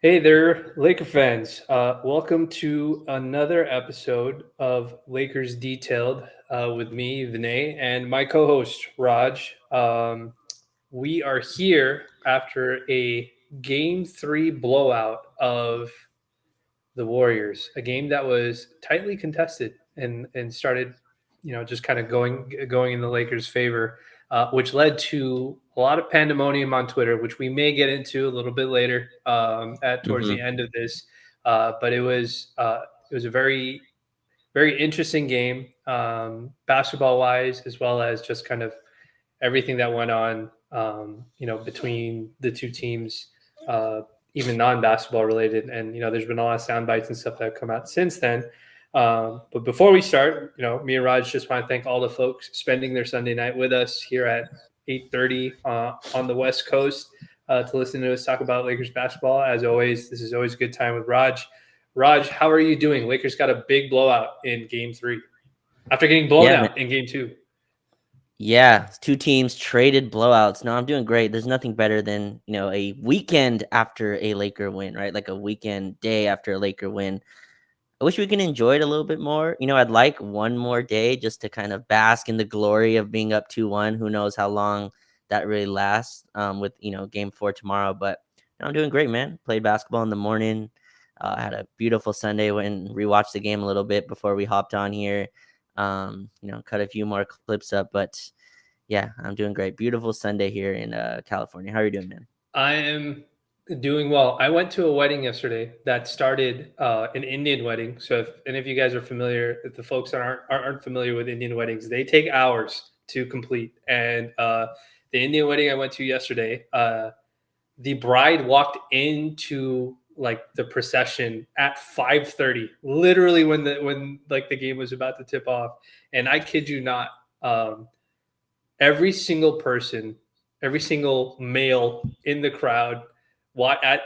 Hey there, Laker fans. Welcome to another episode of Lakers Detailed with me, Vinay, and my co host, Raj. We are here after a game 3 blowout of the Warriors, a game that was tightly contested and started, just kind of going in the Lakers' favor, which led to a lot of pandemonium on Twitter, which we may get into a little bit later at towards the Mhm. end of this. But it was a very interesting game, basketball wise, as well as just kind of everything that went on, between the two teams, even non-basketball related. And there's been a lot of sound bites and stuff that have come out since then. But before we start, me and Raj just want to thank all the folks spending their Sunday night with us here at 8:30 on the West Coast to listen to us talk about Lakers basketball. As always, this is always a good time with Raj. Raj, how are you doing? Lakers got a big blowout in Game 3 after getting blown Yeah, man. out in Game 2. Yeah, two teams traded blowouts. No, I'm doing great. There's nothing better than, a weekend after a Laker win, right? Like a weekend day after a Laker win. I wish we can enjoy it a little bit more. I'd like one more day just to kind of bask in the glory of being up 2-1. Who knows how long that really lasts with, game 4 tomorrow. But I'm doing great, man. Played basketball in the morning. Had a beautiful Sunday. Went and rewatched the game a little bit before we hopped on here. Cut a few more clips up. But yeah, I'm doing great. Beautiful Sunday here in California. How are you doing, man? I am doing well. I went to a wedding yesterday that started an Indian wedding. So if any of you guys are familiar, if the folks that aren't familiar with Indian weddings, they take hours to complete. And the Indian wedding I went to yesterday, the bride walked into like the procession at 5:30, literally when like the game was about to tip off. And I kid you not, um, every single person, every single male in the crowd,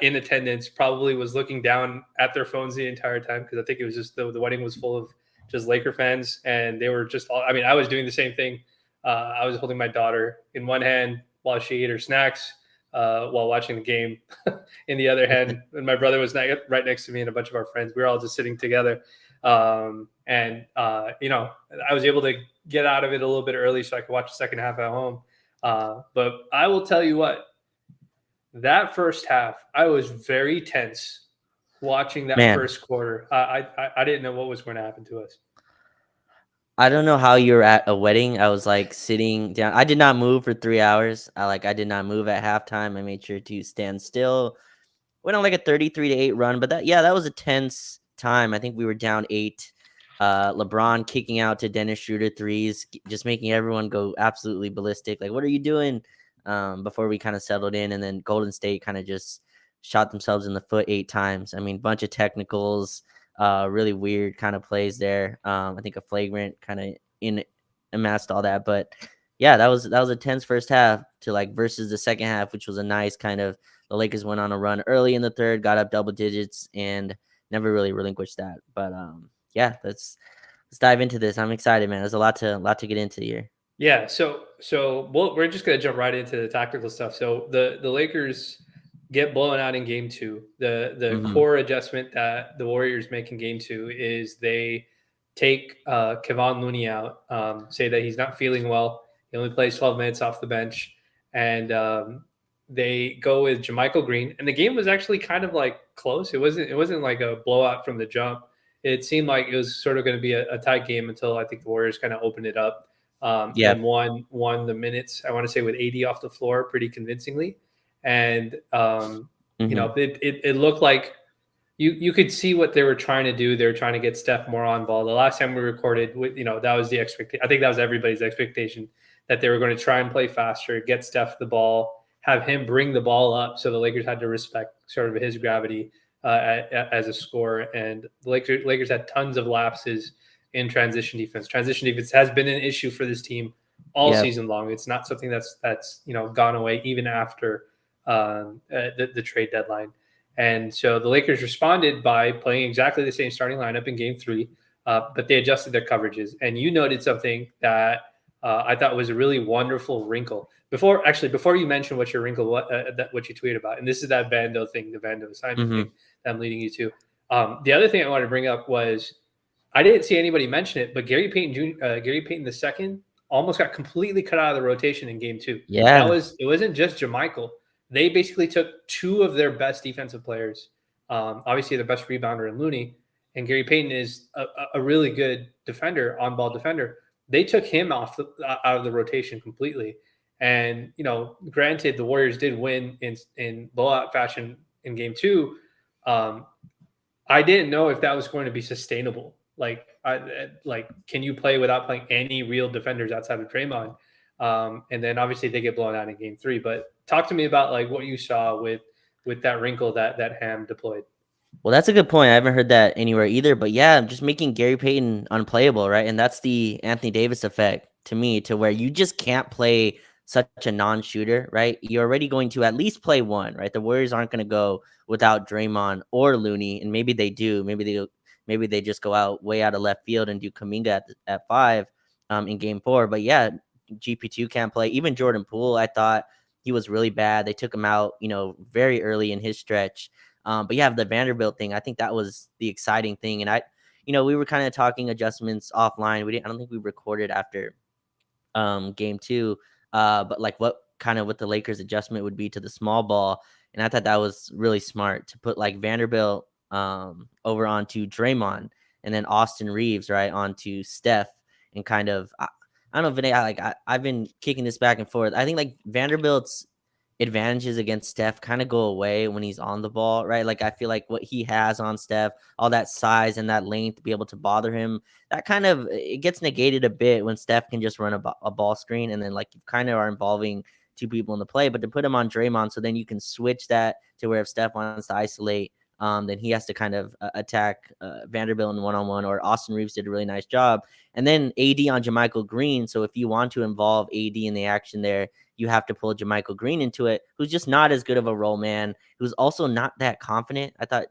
in attendance, probably was looking down at their phones the entire time because I think it was just the wedding was full of just Laker fans, and they were just all. I mean, I was doing the same thing. I was holding my daughter in one hand while she ate her snacks while watching the game, in the other hand, and my brother was right next to me, and a bunch of our friends. We were all just sitting together, and I was able to get out of it a little bit early so I could watch the second half at home. But I will tell you what, that first half, I was very tense watching that Man, first quarter. I didn't know what was going to happen to us. I don't know how you're at a wedding. I was like sitting down. I did not move for 3 hours. I did not move at halftime. I made sure to stand still. Went on like a 33-8 run, but that was a tense time. I think we were down 8. LeBron kicking out to Dennis Schroder threes, just making everyone go absolutely ballistic. Like, what are you doing? Before we kind of settled in, and then Golden State kind of just shot themselves in the foot 8 times. I mean, bunch of technicals, really weird kind of plays there. I think a flagrant kind of in amassed all that, but yeah, that was a tense first half to like versus the second half, which was a nice kind of. The Lakers went on a run early in the third, got up double digits, and never really relinquished that. But yeah, let's dive into this. I'm excited, man. There's a lot to get into here. Yeah, we're just gonna jump right into the tactical stuff. So the Lakers get blown out in Game 2. The Hmm. core adjustment that the Warriors make in Game 2 is they take Kevon Looney out, say that he's not feeling well. He only plays 12 minutes off the bench, and they go with Jermichael Green. And the game was actually kind of like close. It wasn't like a blowout from the jump. It seemed like it was sort of going to be a tight game until I think the Warriors kind of opened it up, Yeah. and won the minutes. I want to say with 80 off the floor pretty convincingly, and Hmm. it looked like you could see what they were trying to do. They were trying to get Steph more on ball. The last time we recorded, that was the expectation. I think that was everybody's expectation that they were going to try and play faster, get Steph the ball, have him bring the ball up. So the Lakers had to respect sort of his gravity as a scorer, and the Lakers had tons of lapses in transition defense. Transition defense has been an issue for this team all Yeah. season long. It's not something that's gone away even after the trade deadline. And so the Lakers responded by playing exactly the same starting lineup in Game 3, but they adjusted their coverages. And you noted something that I thought was a really wonderful wrinkle. before you mention what your wrinkle, what you tweeted about, and this is that Vando thing, the Vando assignment Mm-hmm. thing that I'm leading you to. The other thing I wanted to bring up was I didn't see anybody mention it, but Gary Payton the second almost got completely cut out of the rotation in game 2. Yeah. It wasn't just JaMychal. They basically took two of their best defensive players, obviously the best rebounder in Looney, and Gary Payton is a really good defender, on-ball defender. They took him out of the rotation completely. And granted, the Warriors did win in blowout fashion in game 2. I didn't know if that was going to be sustainable. Can you play without playing any real defenders outside of Draymond? And then obviously they get blown out in game 3. But talk to me about like what you saw with that wrinkle that Ham deployed. Well, that's a good point. I haven't heard that anywhere either. But yeah, just making Gary Payton unplayable, right? And that's the Anthony Davis effect to me, to where you just can't play such a non-shooter, right? You're already going to at least play one, right? The Warriors aren't going to go without Draymond or Looney, and maybe they do. Maybe they just go way out of left field and do Kuminga at 5 in game 4. But yeah, GP2 can't play. Even Jordan Poole, I thought he was really bad. They took him out, very early in his stretch. But yeah, the Vanderbilt thing, I think that was the exciting thing. And we were kind of talking adjustments offline. I don't think we recorded after game 2. But like what the Lakers adjustment would be to the small ball. And I thought that was really smart to put like Vanderbilt over onto Draymond, and then Austin Reeves right onto Steph, and kind of I don't know, Vinay, I've been kicking this back and forth. I think like Vanderbilt's advantages against Steph kind of go away when he's on the ball, right? Like I feel like what he has on Steph, all that size and that length to be able to bother him, that kind of it gets negated a bit when Steph can just run a ball screen, and then like you kind of are involving two people in the play. But to put him on Draymond, so then you can switch that to where if Steph wants to isolate, then he has to kind of attack Vanderbilt in one-on-one, or Austin Reeves did a really nice job. And then AD on JaMychal Green. So if you want to involve AD in the action there, you have to pull JaMychal Green into it, who's just not as good of a role man, who's also not that confident. I thought,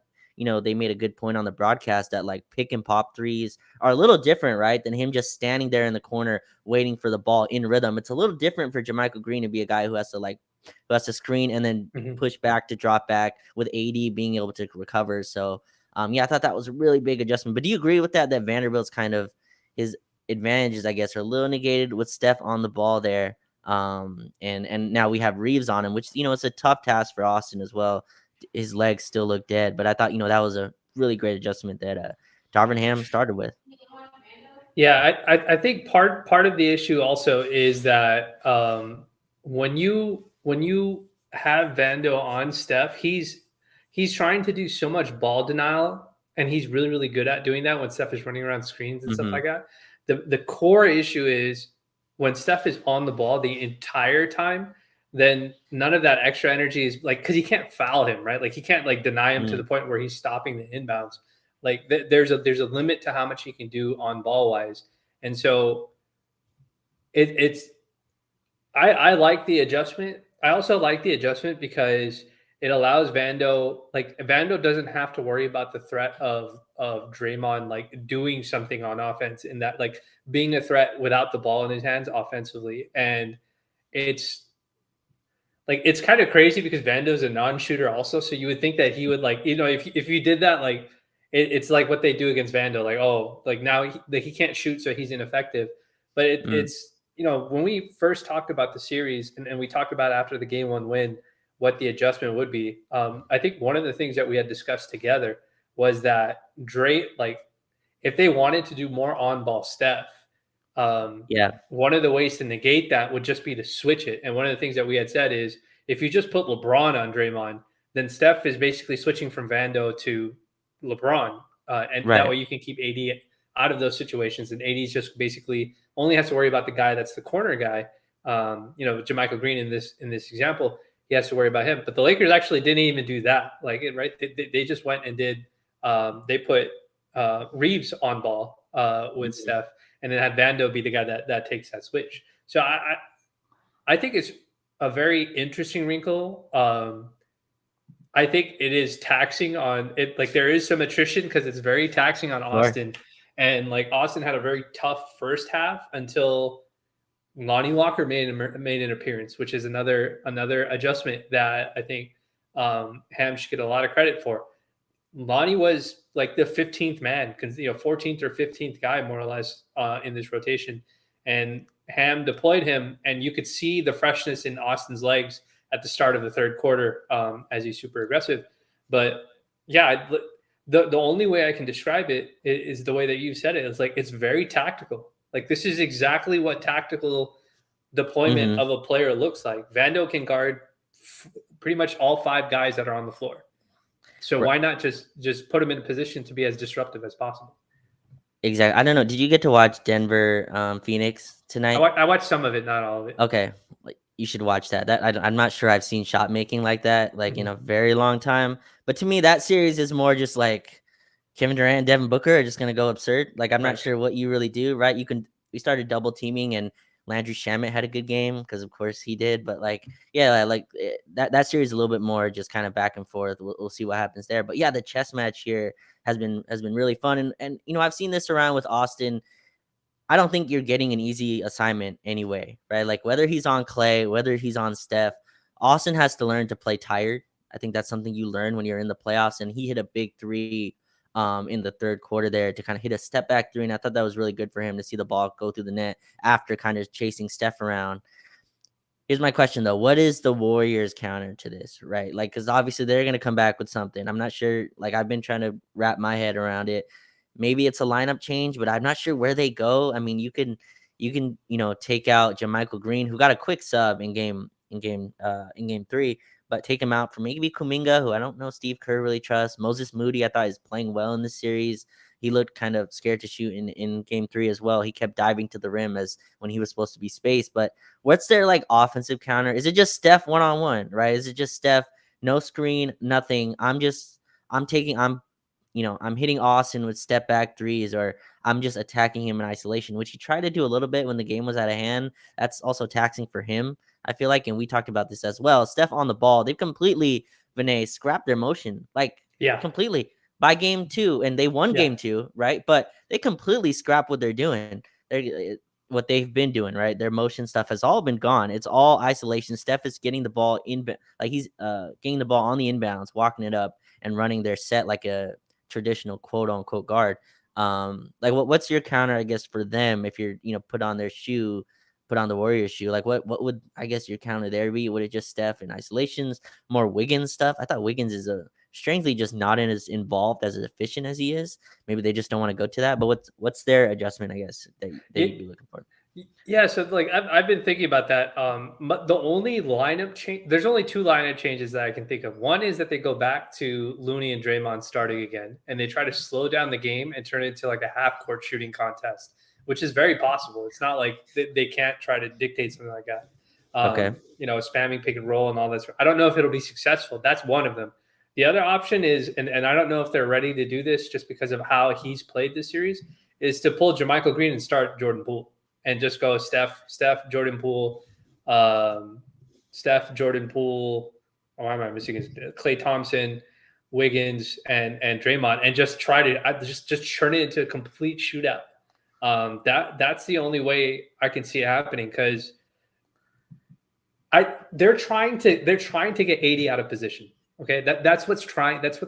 they made a good point on the broadcast that like pick and pop threes are a little different, right, than him just standing there in the corner waiting for the ball in rhythm. It's a little different for JaMychal Green to be a guy who has to screen and then push back to drop back, with AD being able to recover. So, I thought that was a really big adjustment. But do you agree with that Vanderbilt's kind of his advantages, I guess, are a little negated with Steph on the ball there? And now we have Reeves on him, which, it's a tough task for Austin as well. His legs still look dead, but I thought, that was a really great adjustment that Darvin Ham started with. Yeah, I think part of the issue also is that when you have Vando on Steph, he's trying to do so much ball denial, and he's really, really good at doing that when Steph is running around screens and stuff like that. The core issue is when Steph is on the ball the entire time, then none of that extra energy is like, because he can't foul him, right? Like he can't like deny him to the point where he's stopping the inbounds. Like there's a limit to how much he can do on ball wise, and so I like the adjustment. I also like the adjustment because it allows Vando doesn't have to worry about the threat of Draymond like doing something on offense, in that like being a threat without the ball in his hands offensively. And it's kind of crazy because Vando's a non-shooter also, so you would think that he would if you did that, like it's like what they do against Vando, like, oh, like now he can't shoot, so he's ineffective. But it's when we first talked about the series, and we talked about after the game 1 win what the adjustment would be. I think one of the things that we had discussed together was that if they wanted to do more on-ball Steph, one of the ways to negate that would just be to switch it. And one of the things that we had said is if you just put LeBron on Draymond, then Steph is basically switching from Vando to LeBron, and that way you can keep AD out of those situations, and AD's just basically only has to worry about the guy that's the corner guy. JaMychal Green in this example, he has to worry about him. But the Lakers actually didn't even do that. They just went and did. They put Reeves on ball with Steph, and then had Vando be the guy that takes that switch. So I think it's a very interesting wrinkle. I think it is taxing on it. Like there is some attrition because it's very taxing on Austin. And like Austin had a very tough first half until Lonnie Walker made an appearance, which is another adjustment that I think Ham should get a lot of credit for. Lonnie was like the 15th man, 14th or 15th guy more or less in this rotation, and Ham deployed him, and you could see the freshness in Austin's legs at the start of the third quarter as he's super aggressive. But yeah, the only way I can describe it is the way that you said it. It's like it's very tactical. Like this is exactly what tactical deployment Mm-hmm. of a player looks like. Vando can guard pretty much all 5 guys that are on the floor. So why not just put him in a position to be as disruptive as possible? Exactly. I don't know. Did you get to watch Denver Phoenix tonight? I watched some of it, not all of it. Okay, like you should watch that. I'm not sure I've seen shot making like that like in a very long time. But to me, that series is more just like Kevin Durant and Devin Booker are just gonna go absurd. Like I'm not Right. sure what you really do. Right? We started double teaming and Landry Shamet had a good game because of course he did. But like yeah, like that series is a little bit more just kind of back and forth. We'll see what happens there. But yeah, the chess match here has been really fun and I've seen this around with Austin. I don't think you're getting an easy assignment anyway, right? Like whether he's on Clay, whether he's on Steph, Austin has to learn to play tired. I think that's something you learn when you're in the playoffs. And he hit a big three in the third quarter there to kind of hit a step back three. And I thought that was really good for him to see the ball go through the net after kind of chasing Steph around. Here's my question though. What is the Warriors counter to this, right? Like, because obviously they're going to come back with something. I'm not sure. Like, I've been trying to wrap my head around it. Maybe it's a lineup change, but I'm not sure where they go. I mean, you can take out JaMychal Green, who got a quick sub in game 3, but take him out for maybe Kuminga, who I don't know Steve Kerr really trusts. Moses Moody, I thought is playing well in this series. He looked kind of scared to shoot in game 3 as well. He kept diving to the rim as when he was supposed to be spaced. But what's their like offensive counter? Is it just Steph one-on-one, right? Is it just Steph, no screen, nothing? I'm hitting Austin with step back threes, or I'm just attacking him in isolation, which he tried to do a little bit when the game was out of hand. That's also taxing for him, I feel like, and we talked about this as well. Steph on the ball, they've completely, Vinay, scrapped their motion, like Yeah. completely by game 2, and they won Yeah. game 2, right? But they completely scrapped what they're doing. What they've been doing, right? Their motion stuff has all been gone. It's all isolation. Steph is getting the ball like he's getting the ball on the inbounds, walking it up, and running their set like a traditional quote unquote guard. Like what's your counter, I guess, for them if you're put on the Warriors shoe? Like what would I guess your counter there be? Would it just Steph in isolations, more Wiggins stuff? I thought Wiggins is strangely just not as involved as efficient as he is. Maybe they just don't want to go to that. But what's their adjustment, I guess, that you'd be looking for? Yeah, so like I've been thinking about that. The only lineup change, there's only 2 lineup changes that I can think of. One is that they go back to Looney and Draymond starting again, and they try to slow down the game and turn it into like a half-court shooting contest, which is very possible. It's not like they can't try to dictate something like that. Okay. Spamming pick and roll and all this. I don't know if it'll be successful. That's one of them. The other option is, and I don't know if they're ready to do this just because of how he's played this series, is to pull JaMychal Green and start Jordan Poole. And just go Steph, Jordan Poole, Steph, Jordan Poole. Oh, why am I missing? Klay Thompson, Wiggins, and Draymond, and just try to just turn it into a complete shootout. That's the only way I can see it happening because they're trying to get AD out of position. Okay, that's what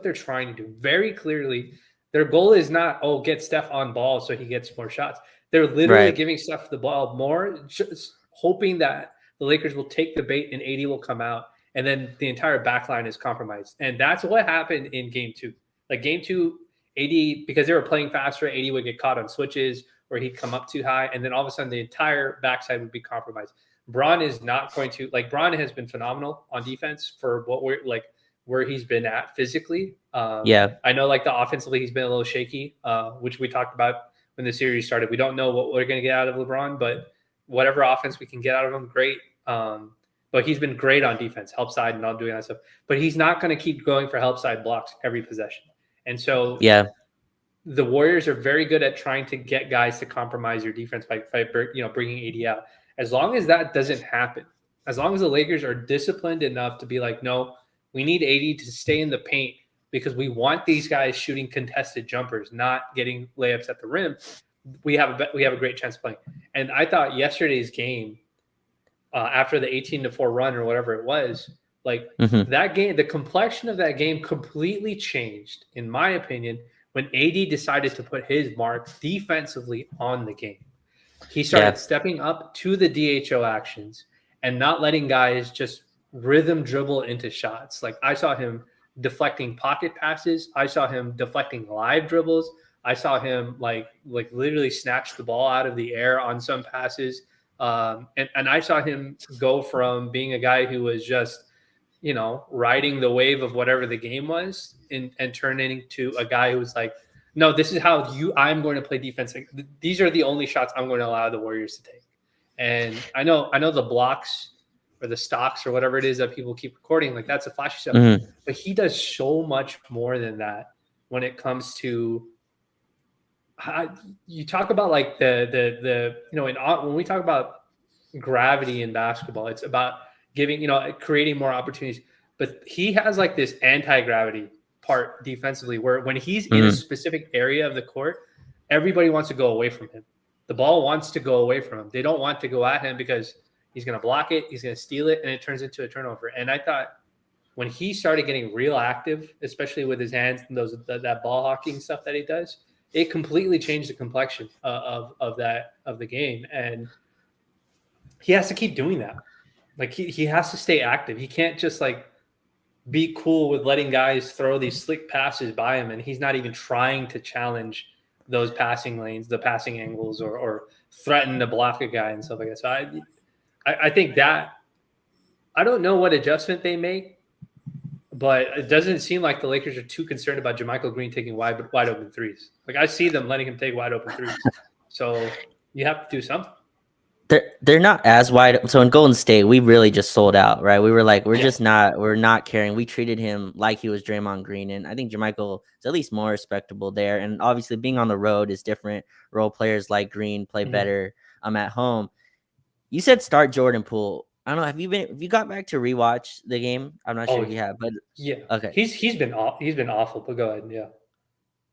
they're trying to do. Very clearly, their goal is not get Steph on ball so he gets more shots. They're literally Right. giving Steph the ball more, just hoping that the Lakers will take the bait and AD will come out, and then the entire back line is compromised. And that's what happened in game 2. Like game 2, AD, because they were playing faster, AD would get caught on switches or he'd come up too high, and then all of a sudden the entire backside would be compromised. Bron is not going to Bron has been phenomenal on defense for what we're like where he's been at physically. Yeah. I know like the offensively he's been a little shaky, which we talked about when the series started. We don't know what we're going to get out of LeBron, but whatever offense we can get out of him, great. But he's been great on defense, help side and all doing that stuff. But he's not going to keep going for help side blocks every possession. And so Yeah. the Warriors are very good at trying to get guys to compromise your defense by bringing AD out. As long as that doesn't happen, as long as the Lakers are disciplined enough to be like, no, we need AD to stay in the paint because we want these guys shooting contested jumpers, not getting layups at the rim. we have a great chance of playing. And I thought yesterday's game, after the 18-4 run or whatever it was, like Mhm. that game, the complexion of that game completely changed, in my opinion, when AD decided to put his mark defensively on the game. He started Yeah. stepping up to the DHO actions and not letting guys just rhythm dribble into shots. Like I saw him deflecting pocket passes. I saw him deflecting live dribbles. I saw him like literally snatch the ball out of the air on some passes. And I saw him go from being a guy who was just, riding the wave of whatever the game was and turning into a guy who was like, no, this is how I'm going to play defense. Like, these are the only shots I'm going to allow the Warriors to take. And I know the blocks or the stocks or whatever it is that people keep recording, like that's a flashy stuff. Mhm. But he does so much more than that when it comes to you talk about like when we talk about gravity in basketball, it's about creating more opportunities. But he has like this anti-gravity part defensively where when he's in a Mhm. specific area of the court, everybody wants to go away from him. The ball wants to go away from him. They don't want to go at him because he's going to block it, he's going to steal it, and it turns into a turnover. And I thought when he started getting real active, especially with his hands and that ball hawking stuff that he does, it completely changed the complexion of the game. And he has to keep doing that. Like he has to stay active. He can't just like be cool with letting guys throw these slick passes by him, and he's not even trying to challenge those passing lanes, the passing angles, or threaten to block a guy and stuff like that. So I think that I don't know what adjustment they make, but it doesn't seem like the Lakers are too concerned about JaMychal Green taking wide open threes. Like I see them letting him take wide open threes. So you have to do something. They're not as wide. So in Golden State, we really just sold out, right? We were like, Yeah. we're not caring. We treated him like he was Draymond Green, and I think JaMychal is at least more respectable there. And obviously, being on the road is different. Role players like Green play Mm-hmm. better. At home. You said start Jordan Poole. I don't know. Have you got back to rewatch the game? I'm not sure Oh if you have, but yeah. okay. He's been awful. But go ahead. Yeah.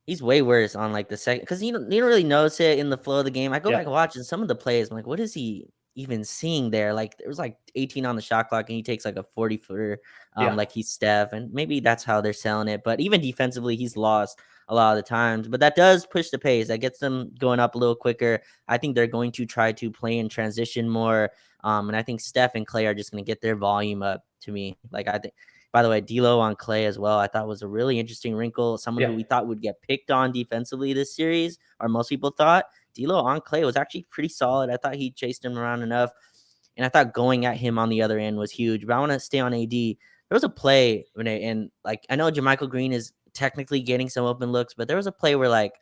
He's way worse on like the second because you don't really notice it in the flow of the game. I go back Yeah. and watch and some of the plays. I'm like, what is he even seeing there? Like there was like 18 on the shot clock and he takes like a 40-footer, Yeah. like he's Steph, and maybe that's how they're selling it. But even defensively, he's lost a lot of the times. But that does push the pace. That gets them going up a little quicker. I think they're going to try to play in transition more. And I think Steph and Clay are just going to get their volume up to me. Like I think. By the way, D'Lo on Clay as well, I thought was a really interesting wrinkle. Someone who Yeah. we thought would get picked on defensively this series, or most people thought. D'Lo on Clay was actually pretty solid. I thought he chased him around enough, and I thought going at him on the other end was huge. But I want to stay on AD. There was a play and like I know JaMychal Green is technically getting some open looks, but there was a play where like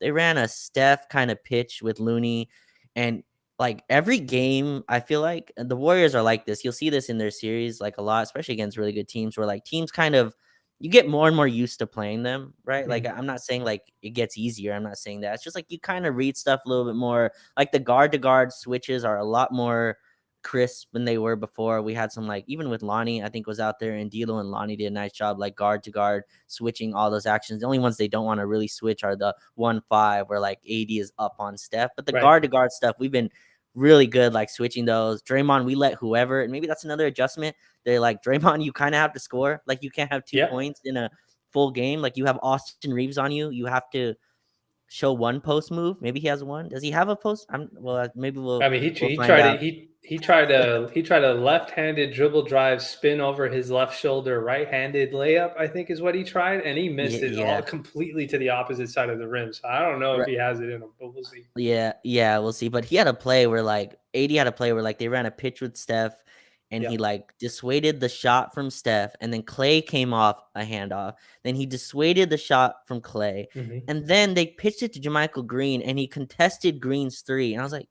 they ran a Steph kind of pitch with Looney, and like every game, I feel like the Warriors are like this. You'll see this in their series like a lot, especially against really good teams where like teams kind of you get more and more used to playing them, right? Like Mm-hmm. I'm not saying like it gets easier. I'm not saying that. It's just like you kind of read stuff a little bit more. Like the guard to guard switches are a lot more crisp than they were before. We had some like even with Lonnie, I think was out there, and D'Lo and Lonnie did a nice job like guard to guard switching all those actions. The only ones they don't want to really switch are the 1-5 where like AD is up on Steph, but the Right. guard to guard stuff we've been really good, like switching those. Draymond, we let whoever, and maybe that's another adjustment. They're like, Draymond, you kind of have to score. Like you can't have 2 Yeah. points in a full game. Like you have Austin Reeves on you. You have to show one post move. Maybe he has one. Does he have a post? Maybe I mean, we'll he find tried out. it. He tried a left-handed dribble drive spin over his left shoulder, right-handed layup. I think is what he tried, and he missed it all Yeah. completely to the opposite side of the rim. So I don't know if Right. he has it in him, but we'll see. Yeah, we'll see. But he had a play where like AD had a play where like they ran a pitch with Steph and Yeah. he like dissuaded the shot from Steph, and then Clay came off a handoff. Then he dissuaded the shot from Clay, Mm-hmm. and then they pitched it to JaMychal Green and he contested Green's 3. And I was like,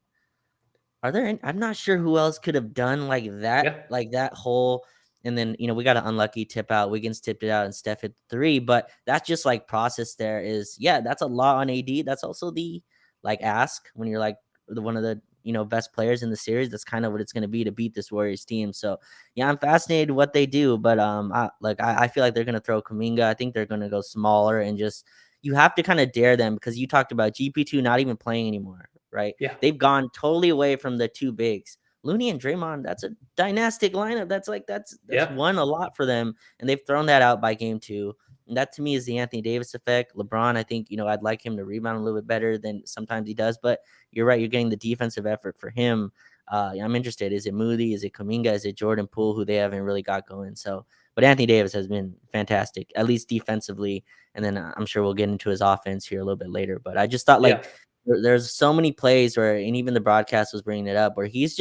I'm not sure who else could have done Yeah. like that whole. And then, we got an unlucky tip out. Wiggins tipped it out and Steph hit 3. But that's just like process there is, yeah, that's a lot on AD. That's also the like ask when you're like one of the, best players in the series. That's kind of what it's going to be to beat this Warriors team. So, yeah, I'm fascinated what they do. But I feel like they're going to throw Kuminga. I think they're going to go smaller and just you have to kind of dare them, because you talked about GP2 not even playing anymore, right? Yeah. They've gone totally away from the two bigs. Looney and Draymond, that's a dynastic lineup. That's Yeah. won a lot for them, and they've thrown that out by game 2. And that to me is the Anthony Davis effect. LeBron, I think, I'd like him to rebound a little bit better than sometimes he does, but you're right. You're getting the defensive effort for him. I'm interested. Is it Moody? Is it Kuminga? Is it Jordan Poole, who they haven't really got going? So, but Anthony Davis has been fantastic, at least defensively. And then I'm sure we'll get into his offense here a little bit later. But I just thought Yeah. there's so many plays where, and even the broadcast was bringing it up, where he's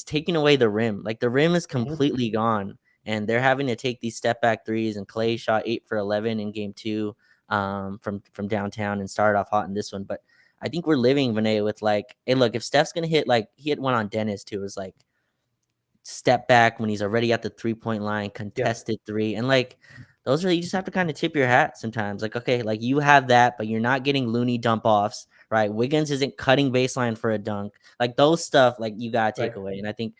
taking away the rim. Like the rim is completely gone, and they're having to take these step back threes. And Clay shot 8 for 11 in game 2 from downtown and started off hot in this one. But I think we're living, Vinay, with like, hey, look, if Steph's gonna hit, like he hit one on Dennis too, it was like step back when he's already at the 3-point line, contested 3, and like those are, you just have to kind of tip your hat sometimes. Like, okay, like you have that, but you're not getting Looney dump offs, right? Wiggins isn't cutting baseline for a dunk. Like those stuff, like you gotta take away. And I think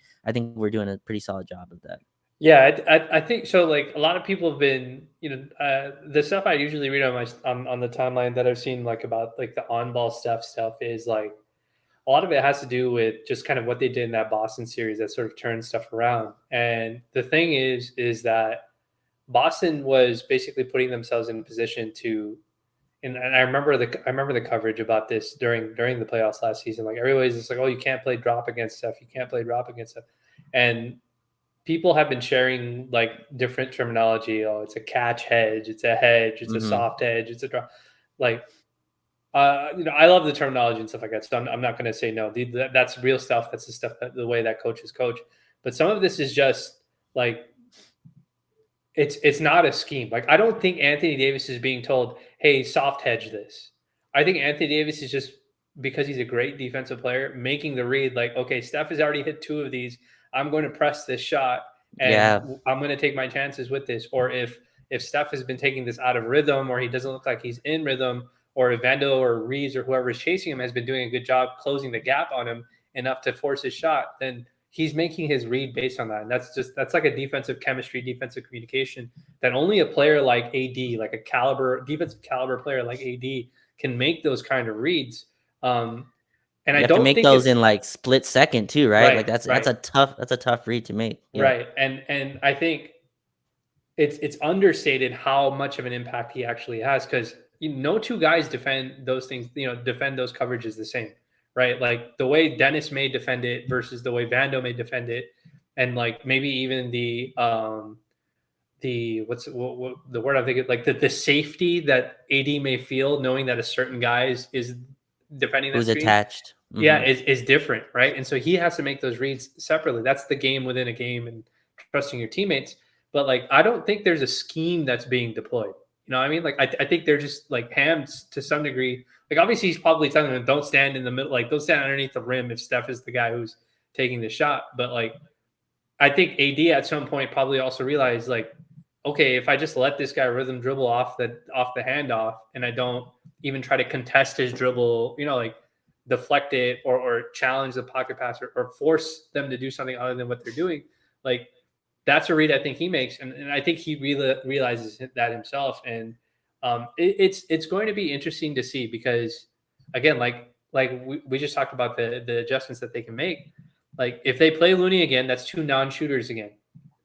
we're doing a pretty solid job of that. Yeah, I think so. Like a lot of people have been, the stuff I usually read on on the timeline that I've seen, like about like the on-ball stuff is like a lot of it has to do with just kind of what they did in that Boston series that sort of turned stuff around. And the thing is that Boston was basically putting themselves in a position to, and I remember the coverage about this during the playoffs last season. Like everybody's just like, oh, you can't play drop against Steph, you can't play drop against Steph, and people have been sharing like different terminology. Oh, it's a catch hedge, it's a hedge, it's a soft hedge, it's a drop. Like, I love the terminology and stuff like that. So I'm not going to say no. That's real stuff. That's the stuff the way that coaches coach. But some of this is just like it's not a scheme. Like I don't think Anthony Davis is being told, "Hey, soft hedge this." I think Anthony Davis is just, because he's a great defensive player, making the read like, okay, Steph has already hit 2 of these. I'm going to press this shot, and I'm going to take my chances with this. Or if Steph has been taking this out of rhythm, or he doesn't look like he's in rhythm, or if Vando or Reeves or whoever is chasing him has been doing a good job closing the gap on him enough to force his shot, then he's making his read based on that. And that's like a defensive chemistry, defensive communication that only a player like AD, like a defensive caliber player like AD, can make those kind of reads. And you I have to don't make think those in like split second too, right? Like that's right. a tough read to make. Yeah. Right. And I think it's understated how much of an impact he actually has, because no 2 guys defend those things, defend those coverages the same, right? Like the way Dennis may defend it versus the way Vando may defend it, and like maybe even the what the word I'm thinking, like the safety that AD may feel knowing that a certain guy is defending that Who's screen, attached? is different, right? And so he has to make those reads separately. That's the game within a game, and trusting your teammates. But like, I don't think there's a scheme that's being deployed. You know what I mean? Like, I think they're just like hams to some degree. Like, obviously, he's probably telling them, don't stand in the middle, like, don't stand underneath the rim if Steph is the guy who's taking the shot. But like, I think AD at some point probably also realized, like, okay, if I just let this guy rhythm dribble off the handoff, and I don't even try to contest his dribble, like deflect it or challenge the pocket passer or force them to do something other than what they're doing, like that's a read I think he makes, and I think he realizes that himself. And it's going to be interesting to see, because again, like we just talked about the adjustments that they can make. Like if they play Looney again, that's 2 non-shooters again,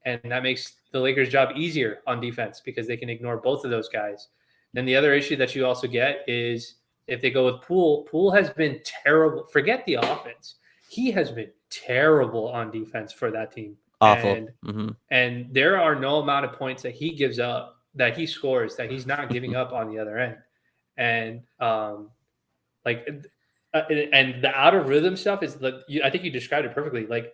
and that makes the Lakers' job easier on defense because they can ignore both of those guys. Then the other issue that you also get is if they go with Poole has been terrible. Forget the offense. He has been terrible on defense for that team. Awful. And there are no amount of points that he gives up, that he scores, that he's not giving up on the other end. And and the out of rhythm stuff is I think you described it perfectly. Like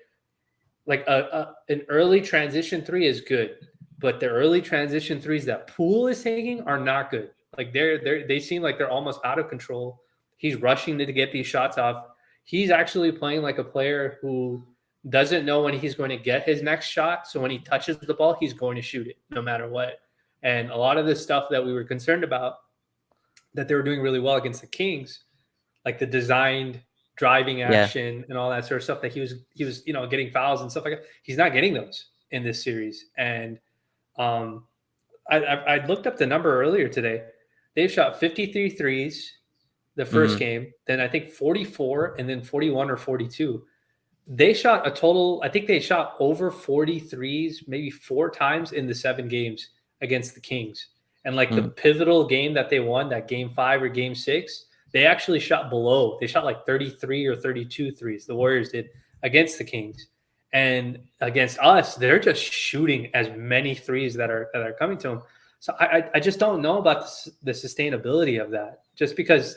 an early transition 3 is good, but the early transition 3s that Poole is taking are not good. Like they seem like they're almost out of control. He's rushing to get these shots off. He's actually playing like a player who doesn't know when he's going to get his next shot. So when he touches the ball, he's going to shoot it no matter what. And a lot of the stuff that we were concerned about that they were doing really well against the Kings, like the designed driving action and all that sort of stuff, that he was getting fouls and stuff like that. He's not getting those in this series. And I looked up the number earlier today. They've shot 53 threes the first Mm-hmm. game, then I think 44, and then 41 or 42. They shot a total, I think they shot over 43s maybe 4 times in the 7 games against the Kings. And like the Mm-hmm. pivotal game that they won, that game 5 or game 6, they actually shot below. They shot like 33 or 32 threes. The Warriors did against the Kings. And against us, they're just shooting as many threes that are coming to them. So I just don't know about the sustainability of that. Just because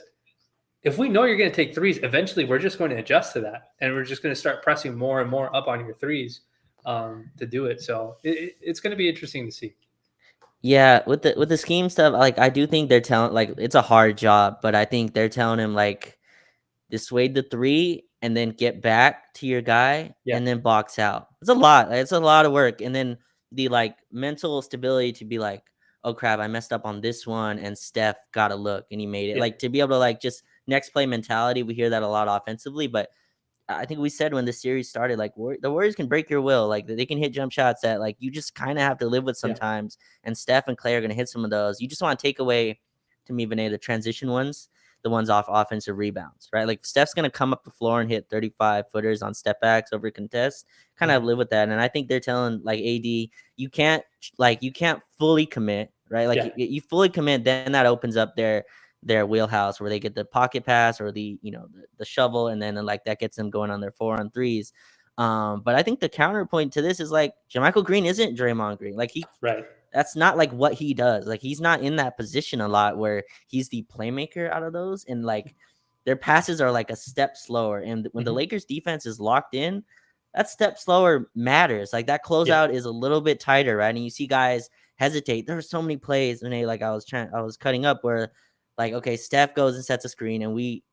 if we know you're going to take threes, eventually we're just going to adjust to that, and we're just going to start pressing more and more up on your threes to do it. So it's going to be interesting to see. Yeah, with the scheme stuff, like I do think they're telling like it's a hard job, but I think they're telling him like dissuade the three and then get back to your guy Yeah, and then box out. It's a lot. It's a lot of work. And then the like mental stability to be like, oh crap, I messed up on this one and Steph got a look and he made it. yeah, Like to be able to like just next play mentality. We hear that a lot offensively, but I think we said when the series started, like the Warriors can break your will. Like they can hit jump shots that like you just kind of have to live with yeah, sometimes. And Steph and Clay are going to hit some of those. You just want to take away, to me, Vinay, the transition ones, the ones off offensive rebounds, right? Like Steph's going to come up the floor and hit 35 footers on step backs over contest. Kind of mhm, live with that. And I think they're telling like AD, you can't fully commit, right? Like yeah, you fully commit, then that opens up their wheelhouse where they get the pocket pass or the shovel, and then like that gets them going on their 4-on-3s. But I think the counterpoint to this is like JaMychal Green isn't Draymond Green. Like right, that's not like what he does. Like he's not in that position a lot where he's the playmaker out of those, and like their passes are like a step slower. And when the mhm, Lakers defense is locked in, that step slower matters. Like that yeah, closeout is a little bit tighter, right? And you see guys hesitate. There were so many plays when they like I was cutting up where like okay, Steph goes and sets a screen and we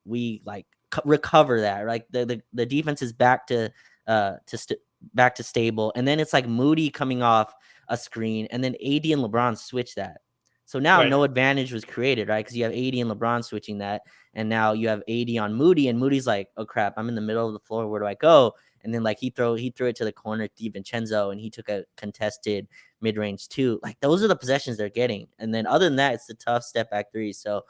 like recover that. Like the defense is back back to stable, and then it's like Moody coming off a screen, and then AD and LeBron switch that. So now right, no advantage was created, right? Because you have AD and LeBron switching that, and now you have AD on Moody, and Moody's like, "Oh crap, I'm in the middle of the floor. Where do I go?" And then like he threw it to the corner to DiVincenzo, and he took a contested mid range too. Like those are the possessions they're getting, and then other than that, it's the tough step back threes. So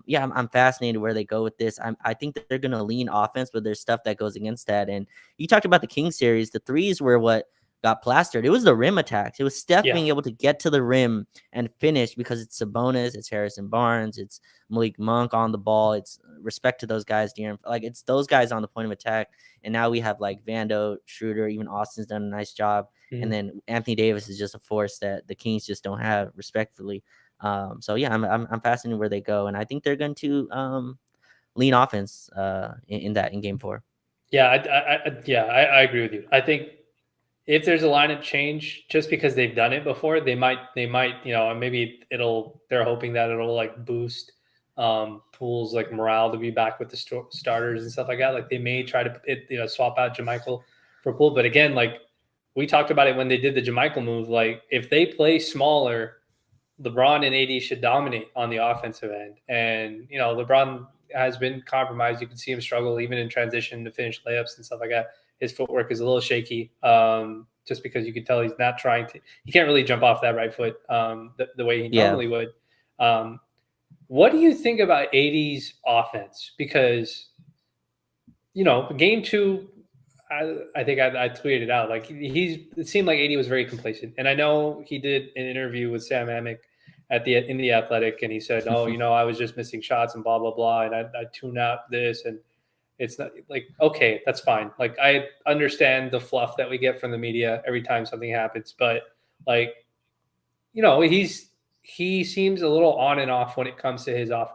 yeah, I'm fascinated where they go with this. I think that they're going to lean offense, but there's stuff that goes against that. And you talked about the King series. The threes were what got plastered. It was the rim attacks. It was Steph yeah, being able to get to the rim and finish because it's Sabonis, it's Harrison Barnes, it's Malik Monk on the ball. It's respect to those guys, De'Aaron. Like it's those guys on the point of attack. And now we have like Vando, Schroder, even Austin's done a nice job. And mhm. then Anthony Davis is just a force that the Kings just don't have, respectfully. So yeah, I'm fascinated where they go, and I think they're going to lean offense in game 4. Yeah, I agree with you. I think if there's a lineup change, just because they've done it before, they might, maybe they're hoping that it'll like boost Poole's like morale to be back with the starters and stuff like that. Like they may try to swap out JaMychal for Poole, but again, like we talked about it when they did the JaMychal move. Like if they play smaller, LeBron and AD should dominate on the offensive end. And, LeBron has been compromised. You can see him struggle even in transition to finish layups and stuff like that. His footwork is a little shaky, just because you can tell he's not trying to, he can't really jump off that right foot the way he Yeah. normally would. Um, what do you think about AD's offense? Because, game 2, I think I tweeted out like it seemed like AD was very complacent, and I know he did an interview with Sam Amick in the Athletic, and he said, "Oh, I was just missing shots and blah blah blah, and I tune out this, and it's not like okay, that's fine. Like I understand the fluff that we get from the media every time something happens, but like he seems a little on and off when it comes to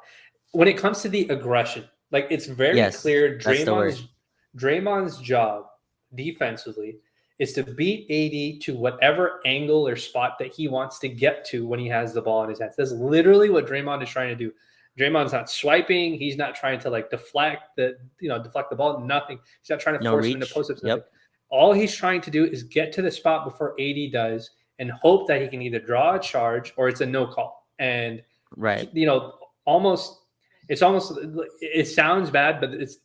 when it comes to the aggression. Like it's very Yes, clear that's the word. Draymond's job defensively is to beat AD to whatever angle or spot that he wants to get to when he has the ball in his hands. That's literally what Draymond is trying to do. Draymond's not swiping. He's not trying to like deflect the ball. Nothing. He's not trying to No force him into reach. post-ups. Nothing. Yep. All he's trying to do is get to the spot before AD does and hope that he can either draw a charge or it's a no call. And Right. almost it sounds bad, but it's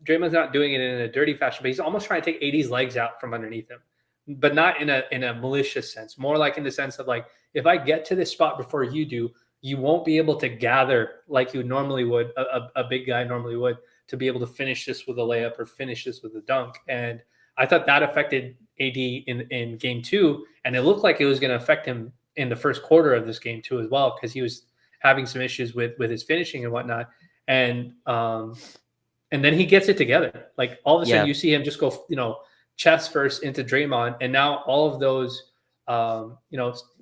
Draymond's not doing it in a dirty fashion, but he's almost trying to take AD's legs out from underneath him, but not in a malicious sense. More like in the sense of like, if I get to this spot before you do, you won't be able to gather like you normally would, a big guy normally would, to be able to finish this with a layup or finish this with a dunk. And I thought that affected AD in game two, and it looked like it was going to affect him in the first quarter of this game too as well, because he was having some issues with his finishing and whatnot. And and then he gets it together. Like all of a sudden, Yeah, you see him just go, chest first into Draymond, and now all of those,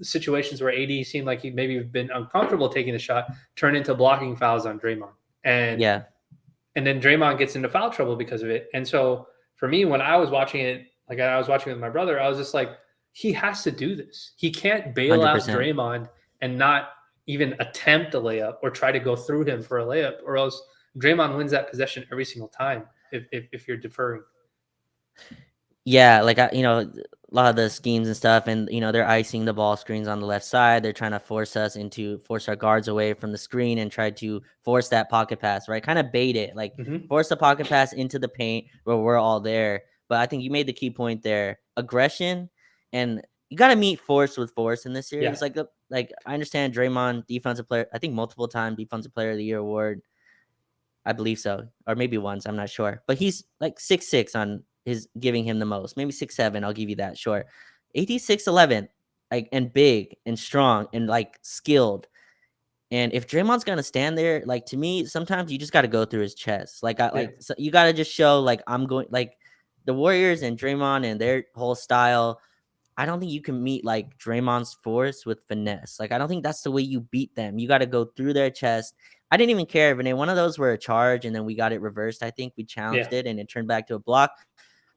situations where AD seemed like he maybe been uncomfortable taking the shot turn into blocking fouls on Draymond, and yeah, and then Draymond gets into foul trouble because of it. And so for me, when I was watching it, like I was watching with my brother, I was just like, he has to do this. He can't bail out 100%. Draymond and not even attempt a layup or try to go through him for a layup, or else Draymond wins that possession every single time if you're deferring. Yeah, like a lot of the schemes and stuff, and they're icing the ball screens on the left side. They're trying to force our guards away from the screen and try to force that pocket pass, right? Kind of bait it, like Mm-hmm. force the pocket pass into the paint where we're all there. But I think you made the key point there: aggression, and you got to meet force with force in this Yeah. series. Like I understand Draymond, defensive player, I think multiple time defensive player of the year award. I believe so, or maybe once. I'm not sure, but he's like 6'6" on his giving him the most. Maybe 6'7". I'll give you that. Sure, 86-11, like and big and strong and like skilled. And if Draymond's gonna stand there, like to me, sometimes you just got to go through his chest. Yeah. So you got to just show like I'm going like the Warriors and Draymond and their whole style. I don't think you can meet like Draymond's force with finesse. Like I don't think that's the way you beat them. You got to go through their chest. I didn't even care if one of those were a charge and then we got it reversed. I think we Yeah. challenged it and it turned back to a block.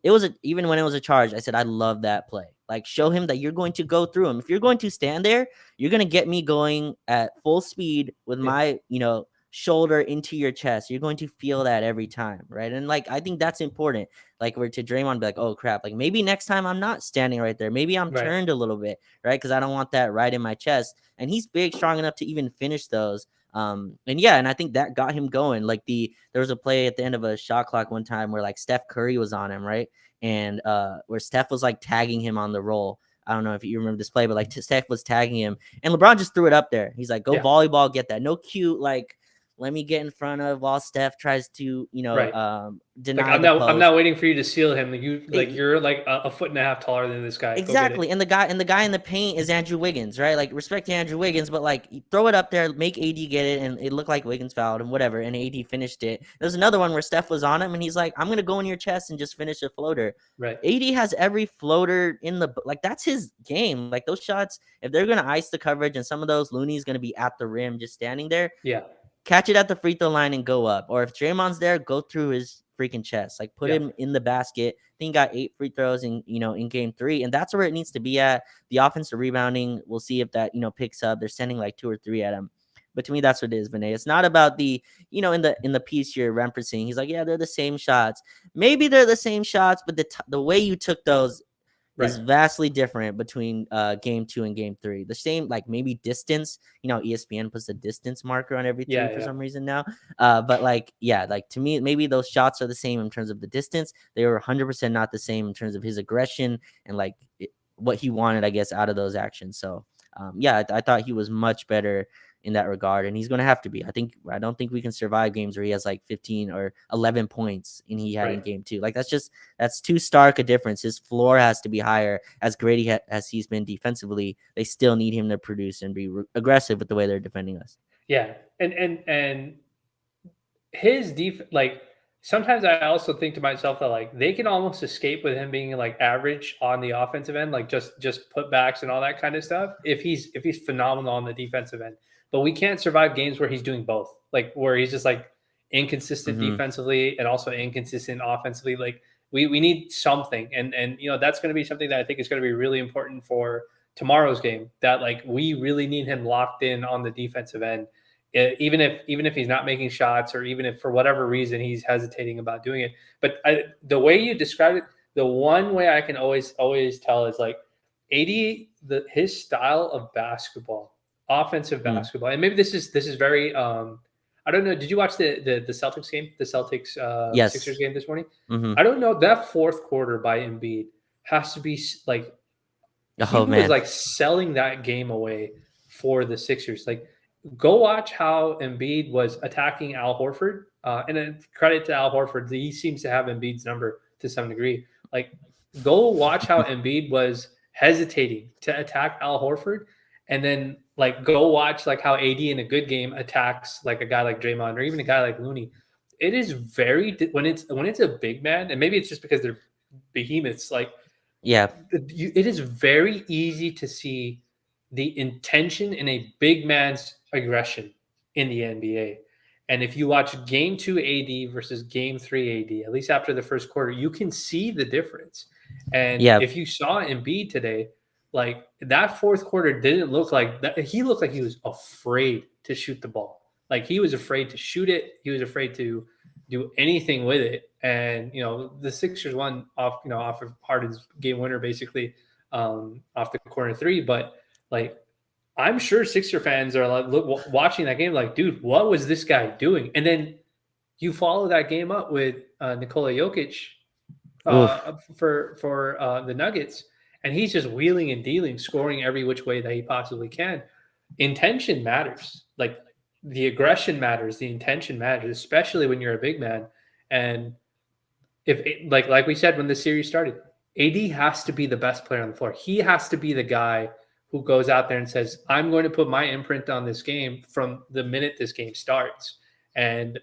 Even when it was a charge, I said I love that play. Like show him that you're going to go through him. If you're going to stand there, you're going to get me going at full speed with Yeah. my, shoulder into your chest. You're going to feel that every time, right? And like I think that's important. Like we're to Draymond be like, "Oh crap, like maybe next time I'm not standing right there. Maybe I'm Right. turned a little bit, right? Cuz I don't want that right in my chest." And he's big, strong enough to even finish those. And I think that got him going. There was a play at the end of a shot clock one time where like Steph Curry was on him, right? And where Steph was like tagging him on the roll. I don't know if you remember this play, but like Steph was tagging him, and LeBron just threw it up there. He's like, "Go Yeah. volleyball, get that." No cute like, let me get in front of while Steph tries to Right. Like deny I'm the not I'm post. not waiting for you to seal him. It, You're like a foot and a half taller than this guy. Go get it. Exactly. And the guy in the paint is Andrew Wiggins, right? Like respect to Andrew Wiggins, but like you throw it up there, make AD get it, and it looked like Wiggins fouled and whatever, and AD finished it. There's another one where Steph was on him and he's like, I'm gonna go in your chest and just finish a floater. Right. AD has every floater in the like that's his game. Like those shots, if they're gonna ice the coverage and some of those Looney's gonna be at the rim just standing there, Yeah. catch it at the free throw line and go up. Or if Draymond's there, go through his freaking chest. Like put Yeah. him in the basket. I think he got 8 free throws in game 3, and that's where it needs to be at. The offensive rebounding, we'll see if that picks up. They're sending like 2 or 3 at him. But to me, that's what it is, Vinay. It's not about in the piece you're referencing. He's like, yeah, they're the same shots. Maybe they're the same shots, but the way you took those Right. is vastly different between game 2 and game 3. The same, like maybe distance. ESPN puts a distance marker on everything Yeah. for Yeah. some reason now. But like, yeah, like to me, maybe those shots are the same in terms of the distance. They were 100% not the same in terms of his aggression and like what he wanted, I guess, out of those actions. So, yeah, I thought he was much better in that regard, and he's going to have to be. I don't think we can survive games where he has like 15 or 11 points and he had in Right. game 2. Like that's too stark a difference. His floor has to be higher. As great as he's been defensively, they still need him to produce and be aggressive with the way they're defending us. Yeah. And his like sometimes I also think to myself that like they can almost escape with him being like average on the offensive end, like just putbacks and all that kind of stuff. If he's phenomenal on the defensive end, but we can't survive games where he's doing both, like where he's just like inconsistent Mm-hmm. defensively and also inconsistent offensively. Like we need something, and that's going to be something that I think is going to be really important for tomorrow's game. That like we really need him locked in on the defensive end, even if he's not making shots, or even if for whatever reason he's hesitating about doing it. But the way you described it, the one way I can always tell is like his style of basketball, offensive Mm-hmm. basketball. And maybe this is very I don't know. Did you watch the Celtics game, the Celtics Sixers Yes. game this morning? Mm-hmm. I don't know, that fourth quarter by Embiid has to be like he Oh was man. like selling that game away for the Sixers. Like go watch how Embiid was attacking Al Horford. And then credit to Al Horford, he seems to have Embiid's number to some degree. Like, go watch how Embiid was hesitating to attack Al Horford, and then like go watch like how AD in a good game attacks like a guy like Draymond or even a guy like Looney. It is very when it's a big man, and maybe it's just because they're behemoths. Like, Yeah. it is very easy to see the intention in a big man's aggression in the NBA. And if you watch game 2 AD versus game 3 AD, at least after the first quarter, you can see the difference. And Yeah. if you saw Embiid today, like that fourth quarter didn't look like that. He looked like he was afraid to shoot the ball. Like he was afraid to shoot it. He was afraid to do anything with it. And the Sixers won off of Harden's game winner, basically off the corner three. But like, I'm sure Sixer fans are like watching that game, like, dude, what was this guy doing? And then you follow that game up with Nikola Jokic Oof. for the Nuggets, and he's just wheeling and dealing, scoring every which way that he possibly can. Intention matters. Like, the aggression matters, the intention matters, especially when you're a big man. And if like we said when the series started, AD has to be the best player on the floor. He has to be the guy who goes out there and says, "I'm going to put my imprint on this game from the minute this game starts." And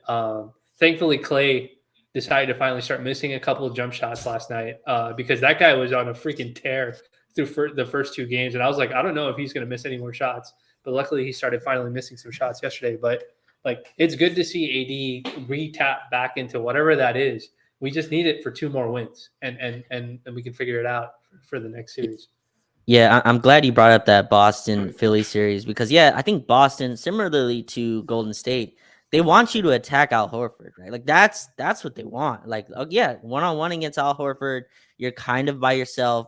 thankfully, Clay decided to finally start missing a couple of jump shots last night because that guy was on a freaking tear through the first two games, and I was like, I don't know if he's going to miss any more shots. But luckily, he started finally missing some shots yesterday. But like, it's good to see AD re-tap back into whatever that is. We just need it for 2 more wins, and we can figure it out for the next series. Yeah, I'm glad you brought up that Boston Philly series because I think Boston, similarly to Golden State, they want you to attack Al Horford, right? Like that's what they want. Like, one-on-one against Al Horford, you're kind of by yourself.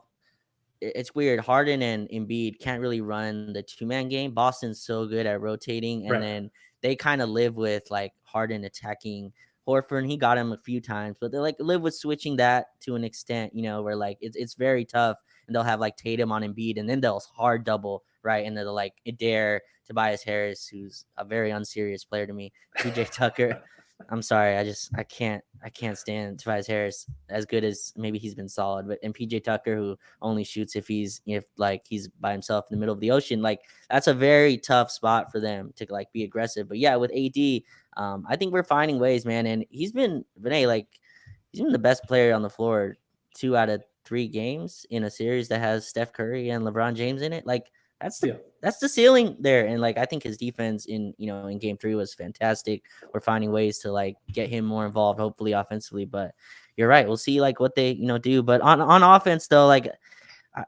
It's weird. Harden and Embiid can't really run the 2-man game. Boston's so good at rotating, and Right. then they kind of live with like Harden attacking Horford, and he got him a few times, but they like live with switching that to an extent, where like it's very tough, and they'll have like Tatum on Embiid, and then they'll hard double, right, and they'll like Adair, Tobias Harris, who's a very unserious player to me, PJ Tucker. I'm sorry, I can't stand Tobias Harris, as good as maybe he's been solid, but and PJ Tucker, who only shoots if like he's by himself in the middle of the ocean. Like, that's a very tough spot for them to like be aggressive. But with AD, I think we're finding ways, man. And he's been the best player on the floor 2 out of 3 games in a series that has Steph Curry and LeBron James in it. Like, that's the ceiling there. And like, I think his defense in game 3 was fantastic. We're finding ways to like get him more involved, hopefully offensively. But you're right. We'll see like what they do. But on offense though, like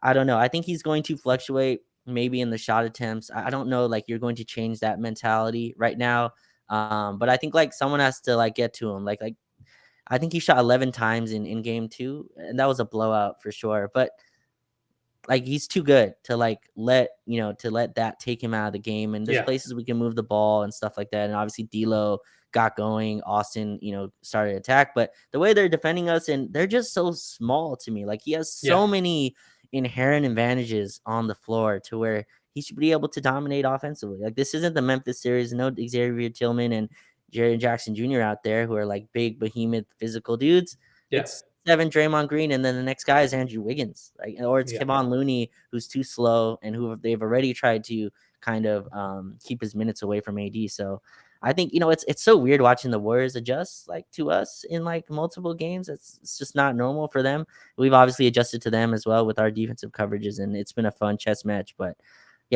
I don't know. I think he's going to fluctuate maybe in the shot attempts. I don't know, like you're going to change that mentality right now. But I think like someone has to like get to him. Like I think he shot 11 times in game 2, and that was a blowout for sure. But like, he's too good to like let that take him out of the game. And there's places we can move the ball and stuff like that. And obviously D'Lo got going. Austin, started to attack, but the way they're defending us, and they're just so small to me. Like, he has so many inherent advantages on the floor to where he should be able to dominate offensively. Like, this isn't the Memphis series. No Xavier Tillman and Jaren Jackson Jr. out there who are like big behemoth physical dudes. It's 7 Draymond Green, and then the next guy is Andrew Wiggins, like, or it's Kevon Looney, who's too slow and who they've already tried to kind of keep his minutes away from AD. So I think it's so weird watching the Warriors adjust like to us in like multiple games. It's just not normal for them. We've obviously adjusted to them as well with our defensive coverages, and it's been a fun chess match. But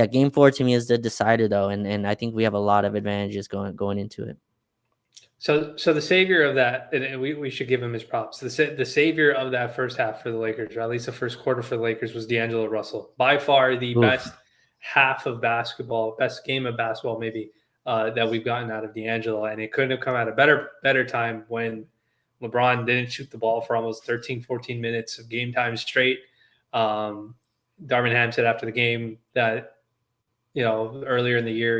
game 4 to me is the decider though, and I think we have a lot of advantages going into it. So the savior of that, and we should give him his props. The savior of that first half for the Lakers, or at least the first quarter for the Lakers, was DAngelo Russell. By far the best half of basketball, best game of basketball maybe that we've gotten out of DAngelo. And it couldn't have come at a better time when LeBron didn't shoot the ball for almost 13, 14 minutes of game time straight. Darvin Ham said after the game that, earlier in the year,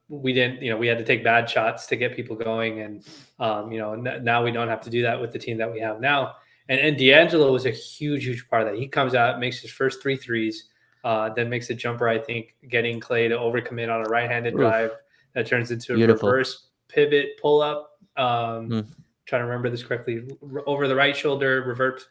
we didn't, we had to take bad shots to get people going. And, now we don't have to do that with the team that we have now. And DAngelo was a huge part of that. He comes out, makes his first 3 threes. then makes a jumper. I think getting Clay to overcommit on a right-handed Oof, drive that turns into a beautiful. reverse pivot pull-up. Mm, Trying to remember this correctly, over the right shoulder, reverse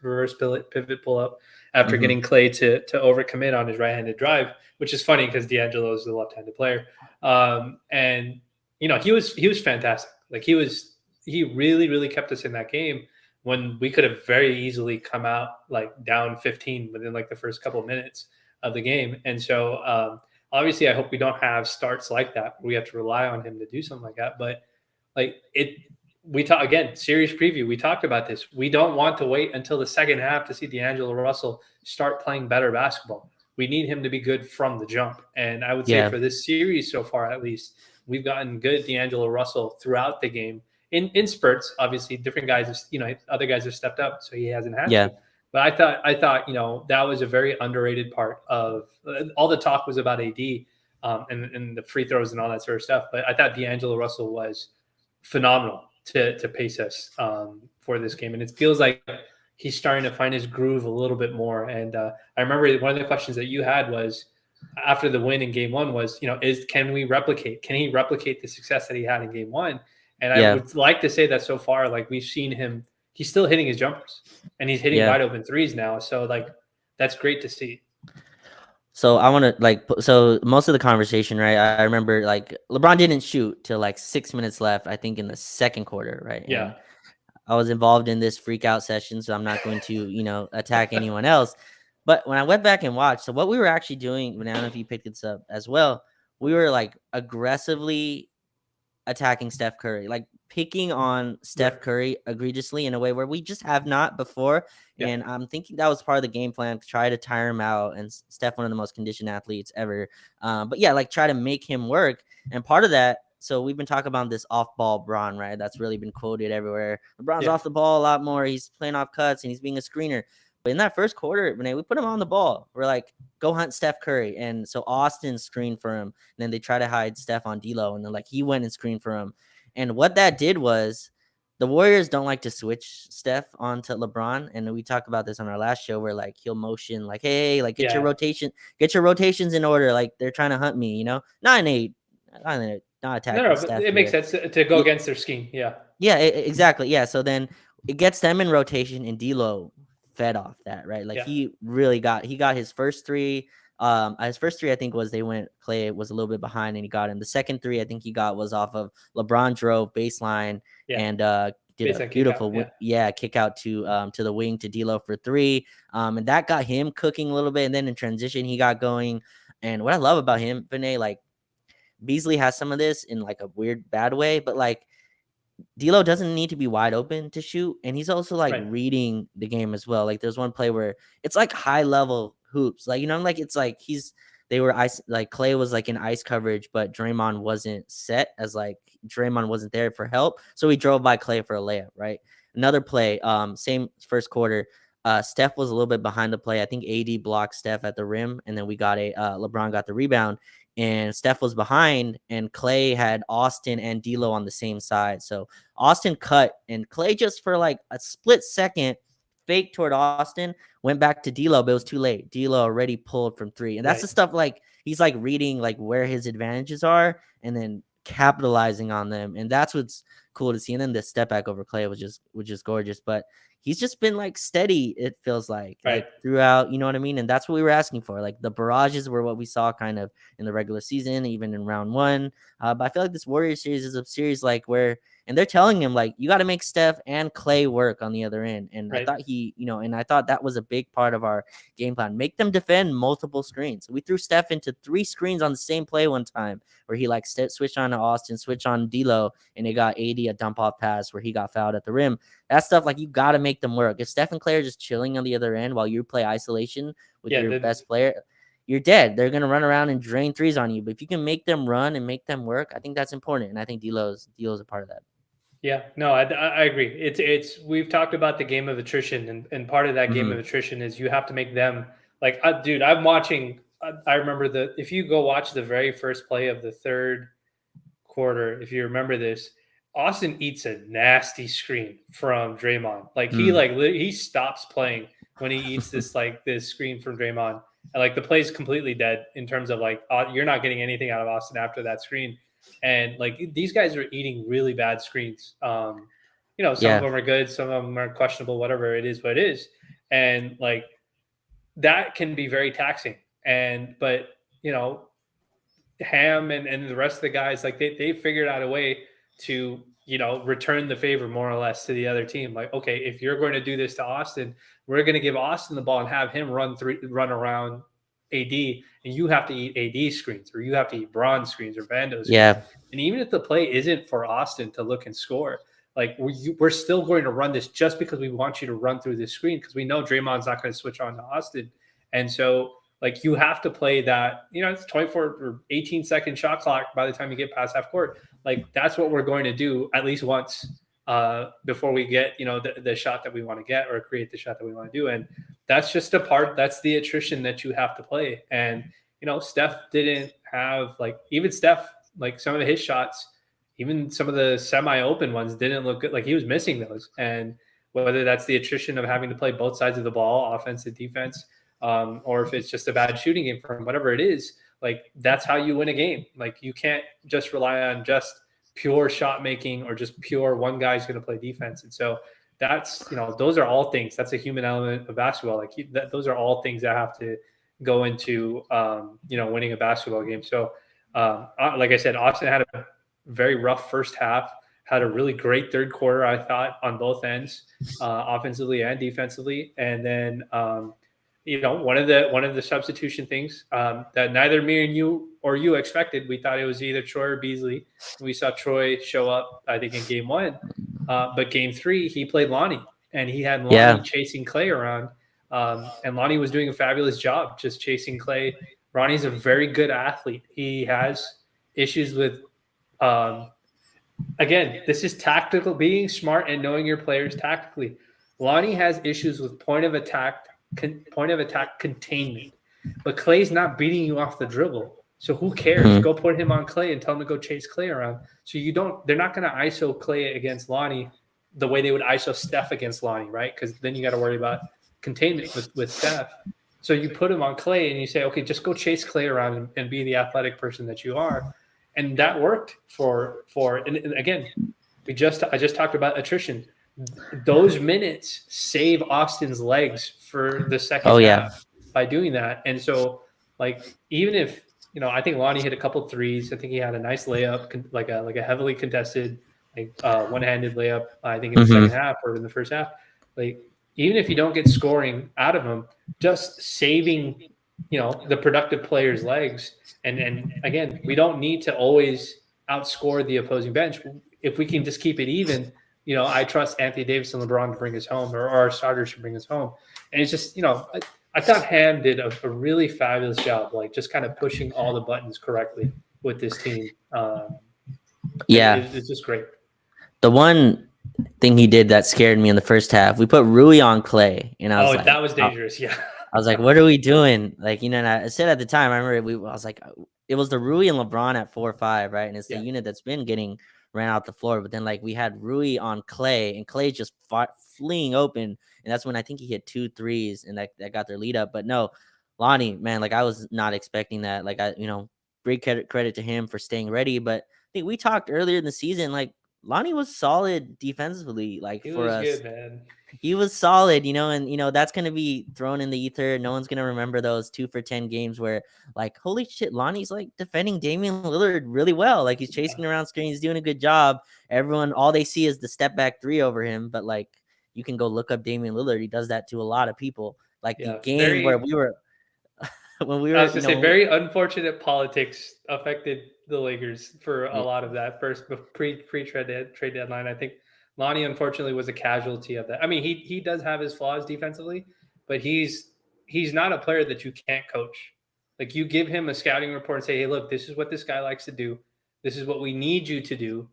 pivot pull-up after mm-hmm. getting Clay to overcommit on his right-handed drive, which is funny because DAngelo is the left-handed player. And he was fantastic. Like he really kept us in that game when we could have very easily come out like down 15 within like the first couple of minutes of the game. And so obviously I hope we don't have starts like that. We have to rely on him to do something like that. But like we talk again, series preview. We talked about this. We don't want to wait until the second half to see DAngelo Russell start playing better basketball. We need him to be good from the jump. And I would say for this series so far, at least, we've gotten good DAngelo Russell throughout the game in spurts. Obviously, different guys, other guys have stepped up, so he hasn't had to. But I thought, that was a very underrated part of all the talk was about AD and the free throws and all that sort of stuff. But I thought DAngelo Russell was phenomenal to pace us for this game, and it feels like he's starting to find his groove a little bit more. And I remember one of the questions that you had was after the win in game one was, can he replicate the success that he had in game one? And I would like to say that so far, like we've seen him, he's still hitting his jumpers and he's hitting wide open threes now. So like, that's great to see. So I want to so most of the conversation, right? I remember like LeBron didn't shoot till like 6 minutes left, I think in the second quarter, right? Yeah. And I was involved in this freak out session, so I'm not going to, attack anyone else. But when I went back and watched, so what we were actually doing, and I don't know if you picked this up as well, we were like aggressively attacking Steph Curry, like picking on Steph Curry egregiously in a way where we just have not before. Yeah. And I'm thinking that was part of the game plan to try to tire him out. And Steph, one of the most conditioned athletes ever. But yeah, like try to make him work. And part of that, so we've been talking about this off-ball Bron, right? That's really been quoted everywhere. LeBron's off the ball a lot more. He's playing off cuts and he's being a screener. But in that first quarter, Renee, we put him on the ball. We're like, go hunt Steph Curry. And so Austin screened for him. And then they try to hide Steph on D'Lo. And then like he went and screened for him. And what that did was the Warriors don't like to switch Steph onto LeBron. And we talked about this on our last show where like he'll motion like, hey, like get your rotations in order. Like they're trying to hunt me, not attacking Steph. But it makes sense to go against their scheme. Yeah. Yeah, exactly. Yeah. So then it gets them in rotation and D'Lo fed off that, right? Like he got his first three. His first three, I think, was Clay was a little bit behind and he got him. The second three, I think he got was off of LeBron drove baseline and did a beautiful kick out to the wing to D'Lo for three. And that got him cooking a little bit. And then in transition, he got going. And what I love about him, Vinay, like Beasley has some of this in like a weird bad way, but like D'Lo doesn't need to be wide open to shoot, and he's also like reading the game as well. Like there's one play where it's like high level hoops, like like it's like they were ice, like Clay was like in ice coverage, but Draymond wasn't set as like Draymond wasn't there for help, so he drove by Clay for a layup. Right, another play, same first quarter. Steph was a little bit behind the play. I think AD blocked Steph at the rim, and then we got LeBron got the rebound. And Steph was behind, and Clay had Austin and D'Lo on the same side. So Austin cut, and Clay just for like a split second faked toward Austin, went back to D'Lo, but it was too late. D'Lo already pulled from three, and that's the stuff like he's like reading like where his advantages are, and then capitalizing on them, and that's what's cool to see. And then the step back over Clay was just gorgeous, but he's just been like steady, it feels like throughout, you know what I mean? And that's what we were asking for. Like the barrages were what we saw kind of in the regular season, even in round one. But I feel like this Warriors series is a series like where, and they're telling him like, you got to make Steph and Clay work on the other end. And I thought I thought that was a big part of our game plan. Make them defend multiple screens. We threw Steph into 3 screens on the same play one time where he like switched on to Austin, switched on D'Lo, and it got AD a dump off pass where he got fouled at the rim. That stuff, like you got to make them work. If Steph and Clay are just chilling on the other end while you play isolation with your best player, you're dead. They're going to run around and drain threes on you. But if you can make them run and make them work, I think that's important. And I think D'Lo's a part of that. Yeah, no, I agree. It's we've talked about the game of attrition, and part of that game of attrition is you have to make them like, dude, I'm watching. I remember if you go watch the very first play of the third quarter, if you remember this, Austin eats a nasty screen from Draymond. Like he stops playing when he eats this screen from Draymond. And like the play's completely dead in terms of like you're not getting anything out of Austin after that screen. And like these guys are eating really bad screens. Some of Yeah. them are good, some of them are questionable, whatever it is what it is. And like that can be very taxing. But you know, Ham and the rest of the guys, like they figured out a way to, return the favor more or less to the other team. Like, okay, if you're going to do this to Austin, we're going to give Austin the ball and have him run around AD, and you have to eat AD screens, or you have to eat Braun screens or Vando screens. Yeah. And even if the play isn't for Austin to look and score, like we're still going to run this just because we want you to run through this screen, because we know Draymond's not going to switch on to Austin. And so like you have to play that, it's 24 or 18-second shot clock by the time you get past half court. Like that's what we're going to do at least once before we get, the shot that we want to get or create the shot that we want to do. And that's just that's the attrition that you have to play. And, Steph didn't have even Steph, like some of his shots, even some of the semi-open ones didn't look good. Like he was missing those. And whether that's the attrition of having to play both sides of the ball, offense and defense, or if it's just a bad shooting game for him, whatever it is, like that's how you win a game. Like you can't just rely on just pure shot making or just pure one guy's going to play defense. And so that's, those are all things. That's a human element of basketball. Like those are all things that have to go into, winning a basketball game. So like I said, Austin had a very rough first half, had a really great third quarter, I thought, on both ends, offensively and defensively. And then, one of the substitution things that neither me and you expected. We thought it was either Troy or Beasley. We saw Troy show up, I think, in game 1, but game 3 he played Lonnie, and he had Lonnie chasing Clay around, and Lonnie was doing a fabulous job just chasing Clay. Ronnie's a very good athlete. He has issues with, again, this is tactical, being smart and knowing your players tactically. Lonnie has issues with point of attack containment, but Clay's not beating you off the dribble, so who cares? Mm-hmm. Go put him on Clay and tell him to go chase Clay around. So they're not going to ISO Clay against Lonnie the way they would ISO Steph against Lonnie, right? Because then you got to worry about containment with Steph. So you put him on Clay and you say, okay, just go chase Clay around and be the athletic person that you are. And that worked for and again, I just talked about attrition. Those minutes save Austin's legs for the second half by doing that. And so, like, even if, I think Lonnie hit a couple threes. I think he had a nice layup, like a heavily contested, one-handed layup, I think in the second half or in the first half. Like, even if you don't get scoring out of him, just saving, the productive player's legs. And again, we don't need to always outscore the opposing bench. If we can just keep it even, I trust Anthony Davis and LeBron to bring us home, or our starters should bring us home. And it's just, I thought Ham did a really fabulous job, like just kind of pushing all the buttons correctly with this team. It's just great. The one thing he did that scared me in the first half, we put Rui on Clay, and I was like, that was dangerous. Yeah. I was like, what are we doing? Like, and I said at the time, I remember I was like, it was the Rui and LeBron at 4-5, right? And it's the unit that's been getting ran out the floor. But then, like, we had Rui on Clay, and Clay just fleeing open. And that's when I think he hit 2 threes, and that got their lead up. But no, Lonnie, man, like, I was not expecting that. Like, great credit to him for staying ready. But I think we talked earlier in the season, like, Lonnie was solid defensively, like, for us. Good, man. He was solid, and that's going to be thrown in the ether. No one's going to remember those 2 for 10 games where, like, holy shit, Lonnie's like defending Damian Lillard really well. Like, he's chasing around screens, doing a good job. Everyone, all they see is the step back 3 over him. But, like, you can go look up Damian Lillard. He does that to a lot of people. Like, the game where we were, when we were, I was going to say, very unfortunate politics affected the Lakers for a lot of that first pre-trade deadline. I think Lonnie, unfortunately, was a casualty of that. I mean, he does have his flaws defensively, but he's not a player that you can't coach. Like, you give him a scouting report and say, hey, look, this is what this guy likes to do. This is what we need you to do.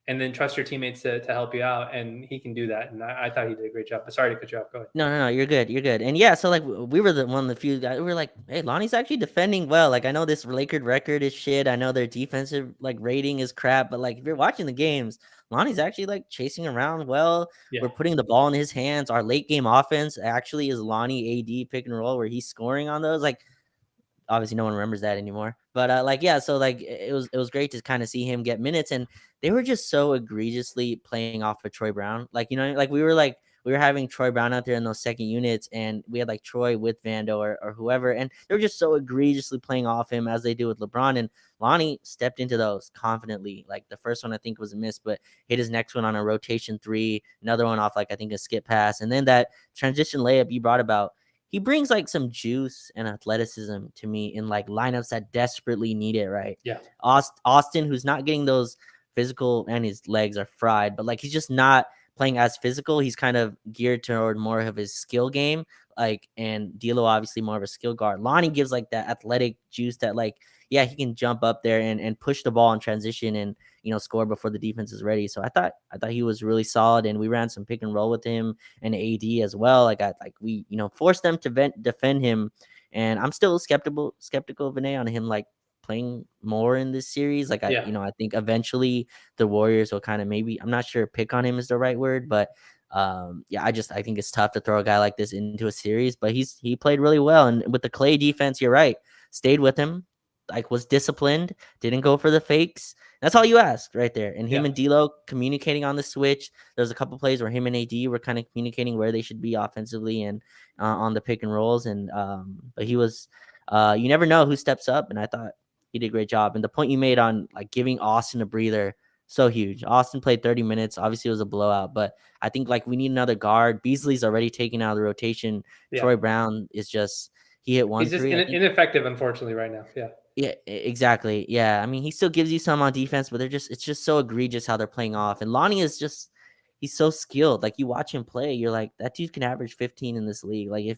And then trust your teammates to help you out. And he can do that. And I thought he did a great job. But sorry to cut you off. Go ahead. No, you're good. And so, like, we were one of the few guys. We were like, hey, Lonnie's actually defending well. Like, I know this Lakers record is shit. I know their defensive, like, rating is crap. But, like, if you're watching the games, Lonnie's actually, like, chasing around well. Yeah. We're putting the ball in his hands. Our late game offense actually is Lonnie AD pick and roll where he's scoring on those. Like, obviously no one remembers that anymore. But so it was great to kind of see him get minutes, and they were just so egregiously playing off of Troy Brown. We were having Troy Brown out there in those second units, and we had like Troy with Vando or whoever, and they were just so egregiously playing off him as they do with LeBron. And Lonnie stepped into those confidently. Like the first one I think was a miss, but hit his next one on a rotation three, another one off like I think a skip pass, and then that transition layup you brought about. He brings like some juice and athleticism to me in like lineups that desperately need it, right? Yeah. Austin, who's not getting those physical, and his legs are fried, but like he's just not playing as physical. He's kind of geared toward more of his skill game. And D'Lo obviously more of a skill guard. Lonnie gives like that athletic juice that like, yeah, he can jump up there and push the ball in transition and score before the defense is ready. So I thought he was really solid, and we ran some pick and roll with him and AD as well. We forced them to defend him, and I'm still skeptical of Vinay on him like playing more in this series. I think eventually the Warriors will kind of, maybe, I'm not sure pick on him is the right word, but I think it's tough to throw a guy like this into a series. But he played really well, and with the Clay defense, you're right, stayed with him, like was disciplined, didn't go for the fakes. That's all you asked right there. And him and D'Lo communicating on the switch. There's a couple plays where him and AD were kind of communicating where they should be offensively and on the pick and rolls. And but he was, you never know who steps up, and I thought he did a great job. And the point you made on like giving Austin a breather, so huge. Austin played 30 minutes. Obviously, it was a blowout, but I think like we need another guard. Beasley's already taken out of the rotation. Yeah. Troy Brown is just, he hit one. He's just ineffective, unfortunately, right now. Yeah. Yeah, exactly. Yeah, I mean, he still gives you some on defense, but it's just so egregious how they're playing off. And Lonnie is just, he's so skilled. Like you watch him play, you're like, that dude can average 15 in this league. Like if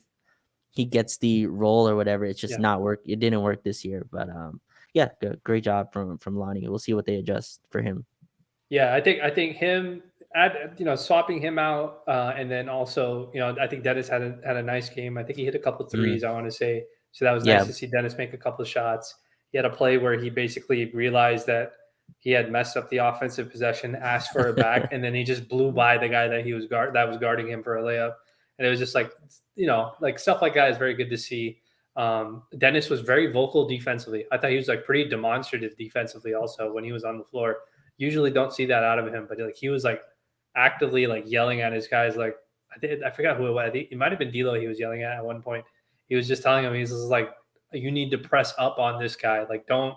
he gets the role or whatever, it's just not work. It didn't work this year, but great job from Lonnie. We'll see what they adjust for him. Yeah, I think him, swapping him out, and then also, I think Dennis had a nice game. I think he hit a couple threes, I want to say. So that was nice to see Dennis make a couple of shots. He had a play where he basically realized that he had messed up the offensive possession, asked for it back, and then he just blew by the guy that was guarding him for a layup. And it was just like, like stuff like that is very good to see. Dennis was very vocal defensively. I thought he was like pretty demonstrative defensively also when he was on the floor. Usually don't see that out of him, but like he was like actively like yelling at his guys. Like I forgot who it was. I think it might have been D'Lo he was yelling at one point. He was just telling him, he's just like, you need to press up on this guy. Like don't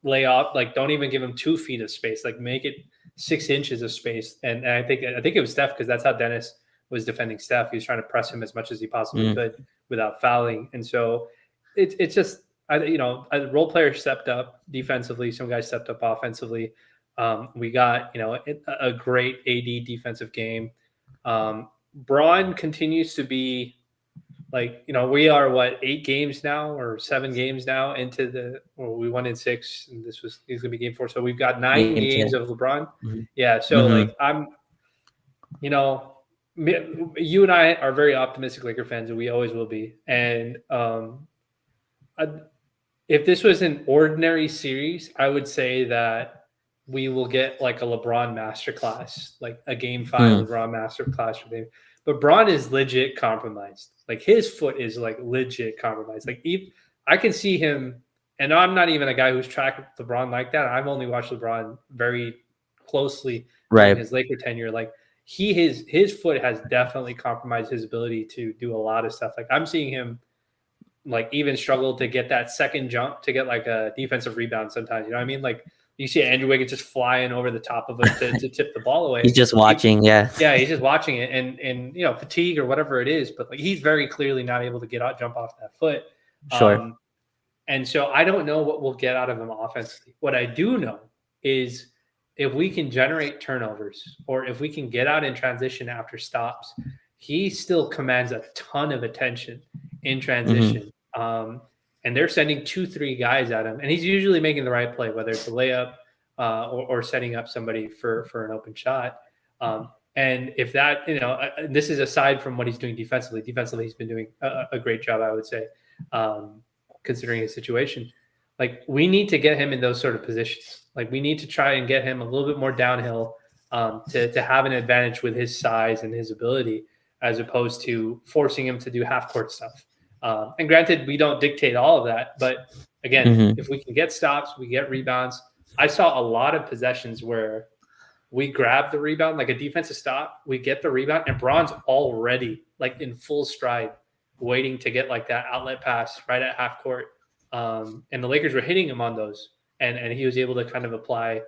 lay off. Like don't even give him 2 feet of space. Like make it 6 inches of space. And I think it was Steph, because that's how Dennis was defending Steph. He was trying to press him as much as he possibly could without fouling. And so it's just, a role player stepped up defensively. Some guys stepped up offensively. We got, a great AD defensive game. Braun continues to be like, we are 8 games now or 7 games now into we won in 6, and he's going to be game 4. So we've got 9 games of LeBron. Mm-hmm. Yeah. So like you and I are very optimistic Laker fans, and we always will be. And if this was an ordinary series, I would say that we will get like a LeBron masterclass, like a game 5 LeBron masterclass for them. But Braun is legit compromised. Like his foot is like legit compromised. Like I can see him, and I'm not even a guy who's tracked LeBron like that. I've only watched LeBron very closely in his Laker tenure. Like his foot has definitely compromised his ability to do a lot of stuff. Like I'm seeing him like even struggle to get that second jump to get like a defensive rebound sometimes. You know what I mean? Like you see Andrew Wiggins just flying over the top of it to tip the ball away. He's just watching, yeah, he's just watching it, and fatigue or whatever it is. But like he's very clearly not able to jump off that foot. Sure. And so I don't know what we'll get out of him offensively. What I do know is if we can generate turnovers, or if we can get out in transition after stops, he still commands a ton of attention in transition. And they're sending 2-3 guys at him, and he's usually making the right play, whether it's a layup or setting up somebody for an open shot. And if that, this is aside from what he's doing defensively. Defensively, he's been doing a great job, I would say, considering his situation. Like we need to get him in those sort of positions. Like we need to try and get him a little bit more downhill to have an advantage with his size and his ability, as opposed to forcing him to do half court stuff. And granted, we don't dictate all of that, but again, Mhm. if we can get stops, we get rebounds. I saw a lot of possessions where we grab the rebound, like a defensive stop, we get the rebound, and Braun's already like in full stride, waiting to get like that outlet pass right at half court. And the Lakers were hitting him on those, and he was able to kind of apply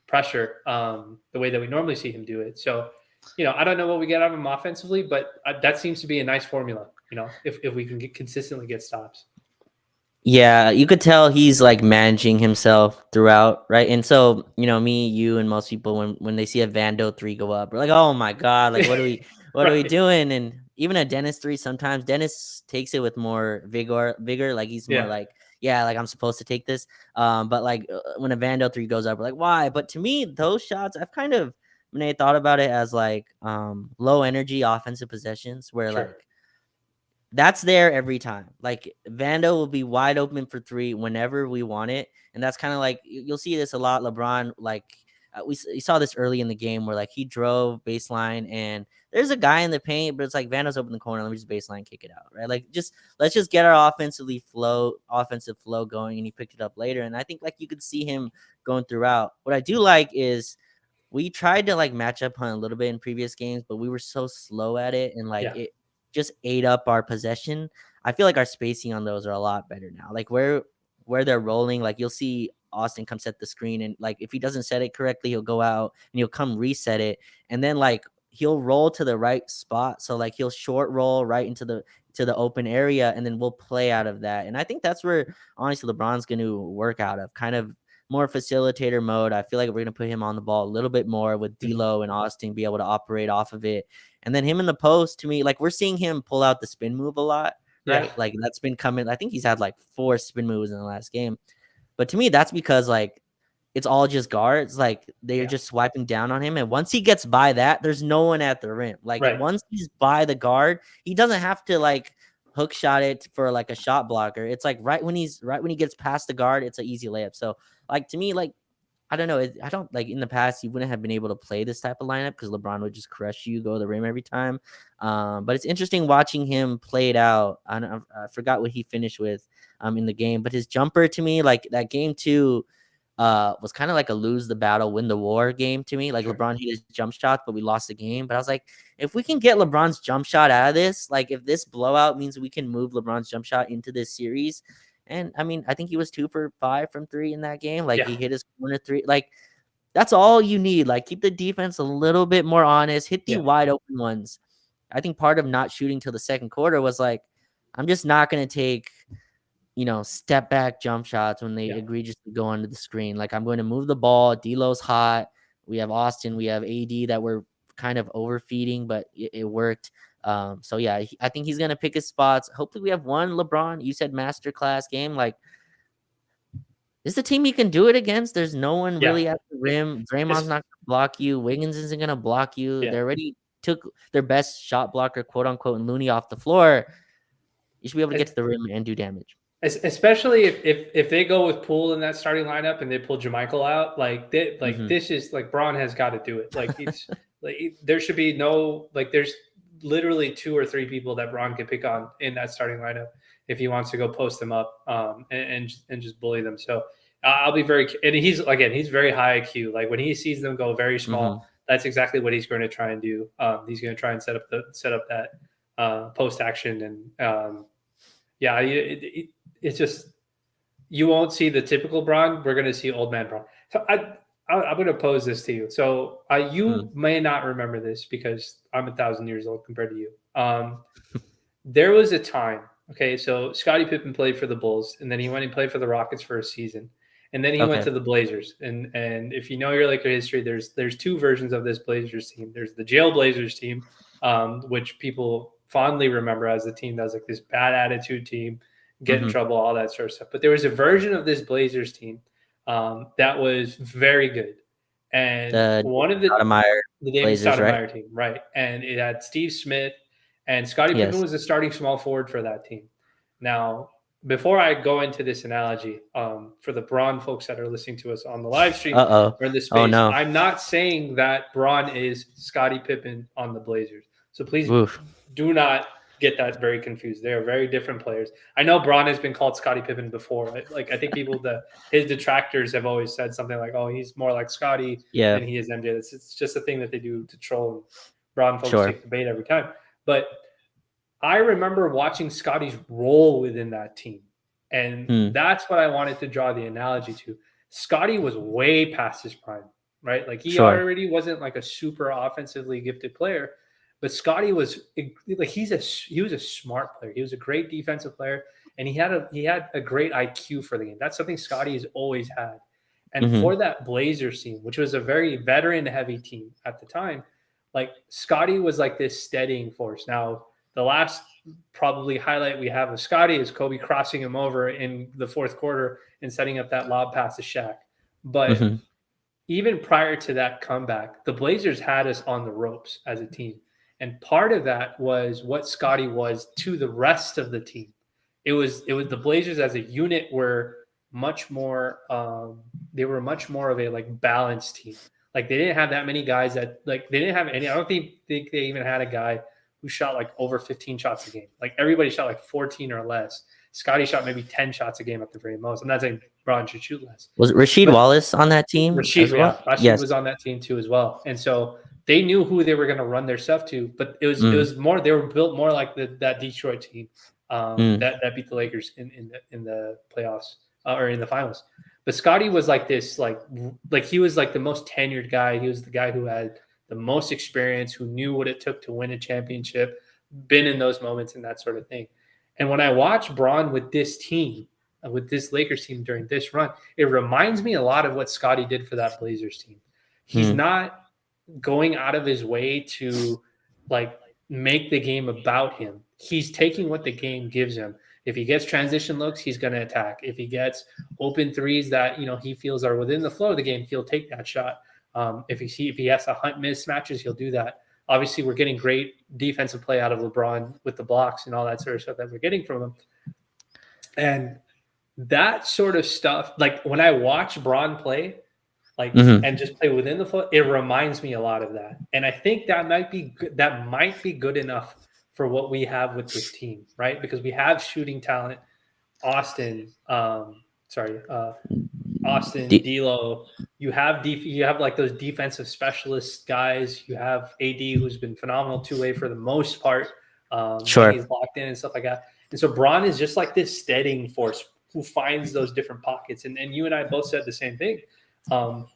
pressure the way that we normally see him do it. So, I don't know what we get out of him offensively, but that seems to be a nice formula. If we can consistently get stops. Yeah, you could tell he's like managing himself throughout, right? And so, me, you, and most people, when they see a Vando 3 go up, we're like, oh my god, like what are we Right. doing? And even a Dennis 3, sometimes Dennis takes it with more vigor, like he's more Yeah. like, yeah, like I'm supposed to take this. But like when a Vando 3 goes up, we're like, why? But to me, those shots, I've kind of when I thought about it as like low energy offensive possessions where Sure. like that's there every time. Like Vando will be wide open for 3 whenever we want it, and that's kind of like you'll see this a lot. LeBron, like we saw this early in the game where like he drove baseline and there's a guy in the paint, but it's like Vando's open the corner. Let me just baseline kick it out, right? Like let's just get our offensive flow going, and he picked it up later. And I think like you could see him going throughout. What I do like is we tried to like match up hunt a little bit in previous games, but we were so slow at it and like Yeah. it just ate up our possession. I feel like our spacing on those are a lot better now. Like where they're rolling, like you'll see Austin come set the screen and like if he doesn't set it correctly, he'll go out and he'll come reset it. And then like he'll roll to the right spot. So like he'll short roll right into the open area and then we'll play out of that. And I think that's where honestly LeBron's going to work out of kind of more facilitator mode. I feel like we're going to put him on the ball a little bit more with Mhm. D'Lo and Austin be able to operate off of it. And then him in the post, to me, like we're seeing him pull out the spin move a lot, Yeah. right? Like that's been coming. I think he's had like 4 spin moves in the last game. But to me, that's because like it's all just guards. Like they're Yeah. just swiping down on him. And once he gets by that, there's no one at the rim. Like Right. once he's by the guard, he doesn't have to like hook shot it for like a shot blocker. It's like right when he gets past the guard, it's an easy layup. So like to me, like I don't know. I don't like in the past you wouldn't have been able to play this type of lineup because LeBron would just crush you, go to the rim every time. But it's interesting watching him play it out. I forgot what he finished with in the game, but his jumper to me, like that game 2, was kind of like a lose the battle, win the war game to me. Like Sure. LeBron hit his jump shot, but we lost the game. But I was like, if we can get LeBron's jump shot out of this, like if this blowout means we can move LeBron's jump shot into this series, and I mean, I think he was 2 for 5 from 3 in that game. Like Yeah. he hit his corner 3. Like that's all you need. Like keep the defense a little bit more honest. Hit the Yeah. wide open ones. I think part of not shooting till the second quarter was like, I'm just not gonna take step back jump shots when they Yeah. egregiously go under the screen. Like I'm going to move the ball. D'Lo's hot. We have Austin. We have AD that we're kind of overfeeding, but it worked. So yeah, I think he's gonna pick his spots. Hopefully, we have one LeBron. You said masterclass game. Like this is a team you can do it against. There's no one Yeah. really at the rim. Draymond's It's, not gonna block you. Wiggins isn't gonna block you. yeah. They already took their best shot blocker, quote unquote, and Looney off the floor. You should be able to get to the rim and do damage. Especially if they go with Poole in that starting lineup and they pull JaMychal out, Mhm. this is like Braun has got to do it. Like it's like there should be no like there's literally 2 or 3 people that Braun can pick on in that starting lineup if he wants to go post them up and just bully them. So I'll be very and he's very high IQ. Like when he sees them go very small, Mhm. that's exactly what he's going to try and do. He's going to try and set up that post action and yeah, it's just you won't see the typical Braun. We're going to see old man Braun. So I'm going to pose this to you. So you Mm. may not remember this because I'm 1,000 years old compared to you. There was a time. Okay, so Scottie Pippen played for the Bulls, and then he went and played for the Rockets for a season, and then he went Okay. to the Blazers. And if you know your Laker history, there's 2 versions of this Blazers team. There's the Jail Blazers team, which people fondly remember as the team that was like this bad attitude team, get in Mhm. trouble, all that sort of stuff. But there was a version of this Blazers team that was very good, and The one of Stoudemire the David Blazers, right? Stoudemire team, right? And it had Steve Smith, and Scottie Pippen Yes. was a starting small forward for that team. Now, before I go into this analogy, for the Braun folks that are listening to us on the live stream Uh-oh. or in the Oh, space, no. I'm not saying that Braun is Scottie Pippen on the Blazers. So please Oof. do not get that very confused. They are very different players. I know Braun has been called Scottie Pippen before. Like I think his detractors have always said something like, "Oh, he's more like Scottie Yeah, than he is MJ." It's just a thing that they do to troll. And Braun folks sure. take the bait every time. But I remember watching Scottie's role within that team. And Hmm. that's what I wanted to draw the analogy to. Scottie was way past his prime, right? Like he Sure. already wasn't like a super offensively gifted player, but Scottie was like he was a smart player. He was a great defensive player, and he had a great IQ for the game. That's something Scottie has always had. And Hmm. for that Blazers team, which was a very veteran heavy team at the time, like Scottie was like this steadying force. Now, the last probably highlight we have of Scottie is Kobe crossing him over in the fourth quarter and setting up that lob pass to Shaq. But Hmm. even prior to that comeback, the Blazers had us on the ropes as a team. And part of that was what Scottie was to the rest of the team. It was the Blazers as a unit were much more they were much more of a like balanced team. Like they didn't have that many guys that like they didn't have any. I don't think they even had a guy who shot like over 15 shots a game. Like everybody shot like 14 or less. Scottie shot maybe 10 shots a game at the very most. I'm not saying Braun should shoot less, Was Rasheed but Wallace on that team Rashid, as yeah, well? Rashid Yes. was on that team too as well, and so they knew who they were going to run their stuff to. But it Mm, was more they were built more like that Detroit team mm, that beat the Lakers in the playoffs or in the finals. But Scottie was like this, like he was like the most tenured guy. He was the guy who had the most experience, who knew what it took to win a championship, been in those moments and that sort of thing. And when I watch Braun with this team, with this Lakers team during this run, it reminds me a lot of what Scottie did for that Blazers team. He's mm, not going out of his way to like make the game about him. He's taking what the game gives him. If he gets transition looks, he's going to attack. If he gets open threes that he feels are within the flow of the game, he'll take that shot. If he has to hunt mismatches, he'll do that. Obviously, we're getting great defensive play out of LeBron with the blocks and all that sort of stuff that we're getting from him. And that sort of stuff, like when I watch Braun play, like mhm. and just play within the foot, it reminds me a lot of that. And I think that might be good enough for what we have with this team, right? Because we have shooting talent, Austin, Austin, D- D'Lo. You have like those defensive specialist guys. You have AD, who's been phenomenal two way for the most part when Sure. he's locked in and stuff like that. And so Braun is just like this steadying force who finds those different pockets. And you and I both said the same thing. Um,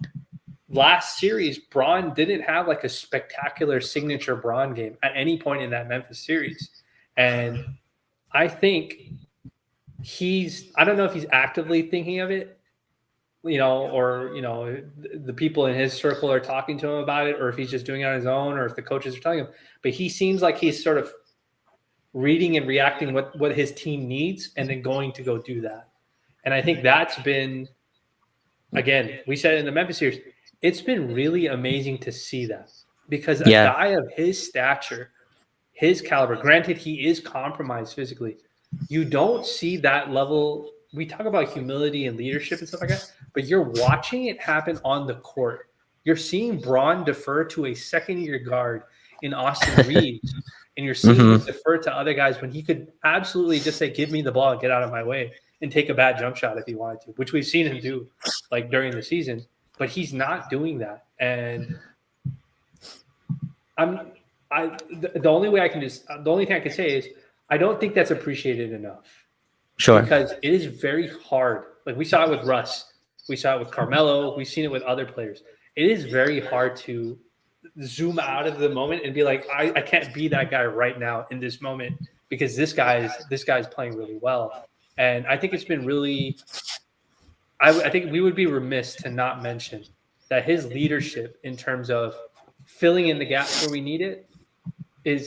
Last series, Braun didn't have like a spectacular signature Braun game at any point in that Memphis series. And I think I don't know if he's actively thinking of it, or the people in his circle are talking to him about it, or if he's just doing it on his own, or if the coaches are telling him. But he seems like he's sort of reading and reacting what his team needs, and then going to go do that. And I think that's been, again, we said in the Memphis series, it's been really amazing to see that because a Yeah. guy of his stature, his caliber, granted he is compromised physically, you don't see that level. We talk about humility and leadership and stuff like that, but you're watching it happen on the court. You're seeing Braun defer to a second-year guard in Austin Reeves, and you're seeing him Hmm. defer to other guys when he could absolutely just say, "Give me the ball, get out of my way," and take a bad jump shot if he wanted to, which we've seen him do like during the season. But he's not doing that, and I'm the only way I can just the only thing I can say is I don't think that's appreciated enough Sure. because it is very hard. Like we saw it with Russ, we saw it with Carmelo, we've seen it with other players. It is very hard to zoom out of the moment and be like, I can't be that guy right now in this moment because this guy's playing really well. And I think it's been really I think we would be remiss to not mention that his leadership in terms of filling in the gaps where we need it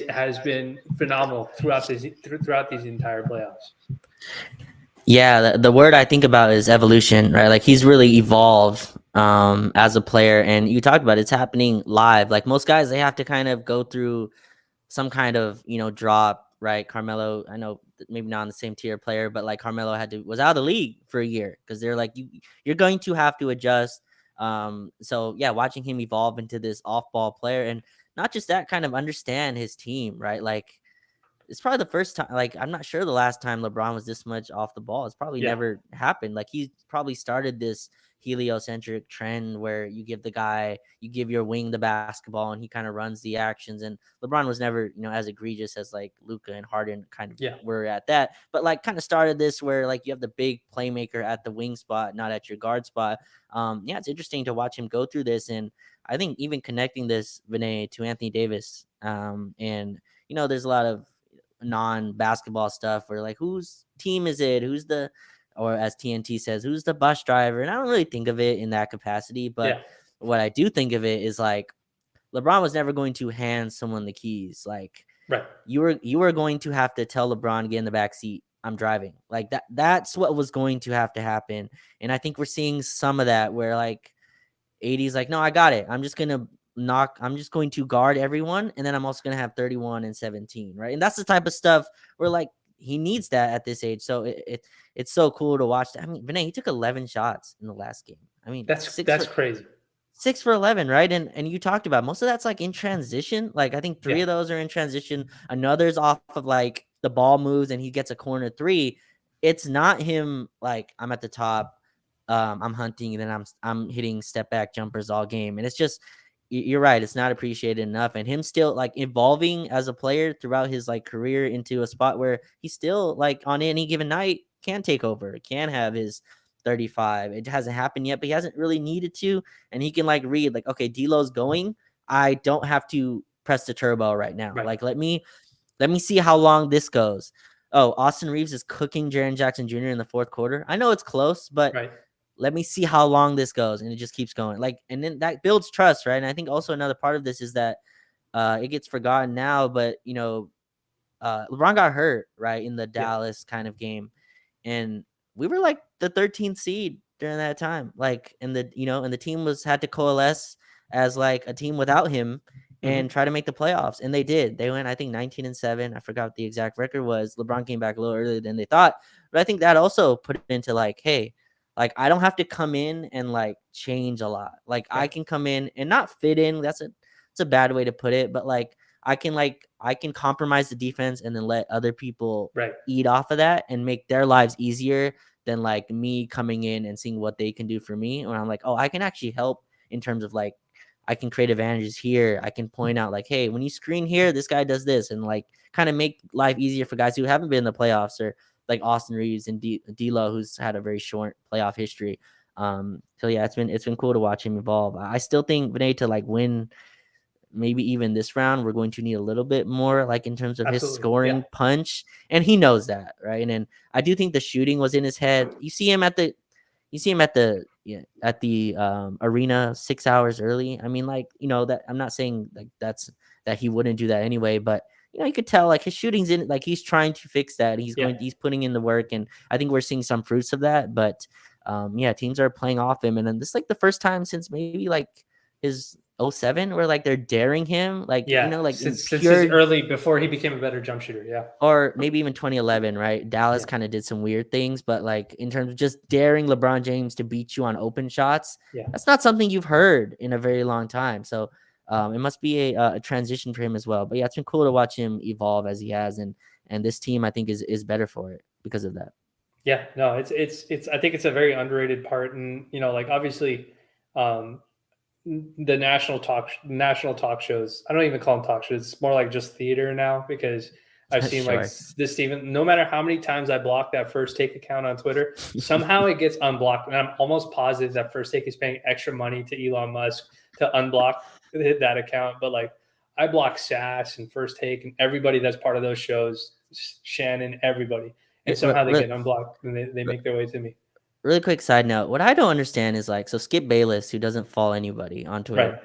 has been phenomenal throughout these entire playoffs. Yeah, the word I think about is evolution, right? Like he's really evolved as a player, and you talked about it's happening live. Like most guys, they have to kind of go through some kind of drop, right? Carmelo, I know maybe not on the same tier player, but like Carmelo was out of the league for a year because they're like you're going to have to adjust. So yeah, watching him evolve into this off ball player, and not just that, kind of understand his team, right? Like it's probably the first time. Like, I'm not sure the last time LeBron was this much off the ball. It's probably Yeah. never happened. Like, he probably started this heliocentric trend where you give your wing the basketball and he kind of runs the actions. And LeBron was never, as egregious as like Luka and Harden kind of Yeah. were at that, but like kind of started this where like you have the big playmaker at the wing spot, not at your guard spot. Yeah, it's interesting to watch him go through this. And I think even connecting this, Vinay, to Anthony Davis, and there's a lot of non-basketball stuff where like, whose team is it? Who's the, or as TNT says, who's the bus driver? And I don't really think of it in that capacity, but Yeah. what I do think of it is like LeBron was never going to hand someone the keys. Like, Right. you were going to have to tell LeBron, get in the back seat, I'm driving. Like that's what was going to have to happen. And I think we're seeing some of that where like AD's like, no, I got it. I'm just going to guard everyone, and then I'm also gonna have 31 and 17, right? And that's the type of stuff where like he needs that at this age. So it's so cool to watch that. I mean, Vinay, he took 11 shots in the last game. I mean, That's crazy. 6 for 11, right? And you talked about most of that's like in transition. Like I think three Yeah. of those are in transition. Another's off of like the ball moves and he gets a corner three. It's not him like I'm at the top, I'm hunting, and then I'm hitting step back jumpers all game. And it's just you're right, it's not appreciated enough. And him still like evolving as a player throughout his like career into a spot where he's still like on any given night can take over, can have his 35. It hasn't happened yet, but he hasn't really needed to. And he can like read like, okay, D'Lo's going. I don't have to press the turbo right now. Right. Like let me see how long this goes. Oh, Austin Reeves is cooking Jaren Jackson Jr. in the fourth quarter. I know it's close, but Right. let me see how long this goes. And it just keeps going. Like, and then that builds trust, right? And I think also another part of this is that it gets forgotten now, but LeBron got hurt, right, in the Yeah. Dallas kind of game. And we were like the 13th seed during that time. Like, and the team had to coalesce as like a team without him and Hmm. try to make the playoffs. And they did. They went, I think, 19-7. I forgot what the exact record was. LeBron came back a little earlier than they thought. But I think that also put it into like, hey, like I don't have to come in and like change a lot. Like I Yeah. can come in and not fit in. It's a bad way to put it, but like I can compromise the defense and then let other people Right. eat off of that and make their lives easier than like me coming in and seeing what they can do for me. When I'm like, oh, I can actually help in terms of like I can create advantages here. I can point out like, hey, when you screen here, this guy does this, and like kind of make life easier for guys who haven't been in the playoffs or like Austin Reeves and D'Lo, who's had a very short playoff history. So yeah, it's been cool to watch him evolve. I still think Vinay, to like win maybe even this round, we're going to need a little bit more like in terms of his Absolutely. Yeah. scoring punch, and he knows that, right? And then I do think the shooting was in his head. At the arena 6 hours early. I mean, like, that I'm not saying like that he wouldn't do that anyway, but you could tell like his shooting's in, like he's trying to fix that. Yeah. He's putting in the work, and I think we're seeing some fruits of that. But yeah, teams are playing off him, and then this is like the first time since maybe like his '07 where like they're daring him, like Yeah. like in Since his pure, early, before he became a better jump shooter. Yeah. or maybe even 2011, right? Dallas Yeah. kind of did some weird things, but like in terms of just daring LeBron James to beat you on open shots, Yeah. that's not something you've heard in a very long time. So it must be a transition for him as well. But yeah, it's been cool to watch him evolve as he has, and this team I think is better for it because of that. Yeah. No, it's I think it's a very underrated part. And, like obviously, um, the national talk shows, I don't even call them talk shows. It's more like just theater now, because I've seen like Sure. this, even no matter how many times I block that First Take account on Twitter, somehow it gets unblocked. And I'm almost positive that First Take is paying extra money to Elon Musk to unblock that account. But like, I block Sass and First Take and everybody that's part of those shows, Shannon, everybody. And somehow they get unblocked and they make their way to me. Really quick side note. What I don't understand is like, so Skip Bayless, who doesn't follow anybody on Twitter, Right.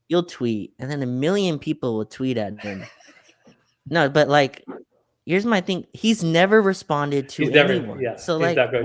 he'll tweet, and then a million people will tweet at him. No, but like, here's my thing. He's never responded to He's never, anyone. yeah, So he's like, that go-to.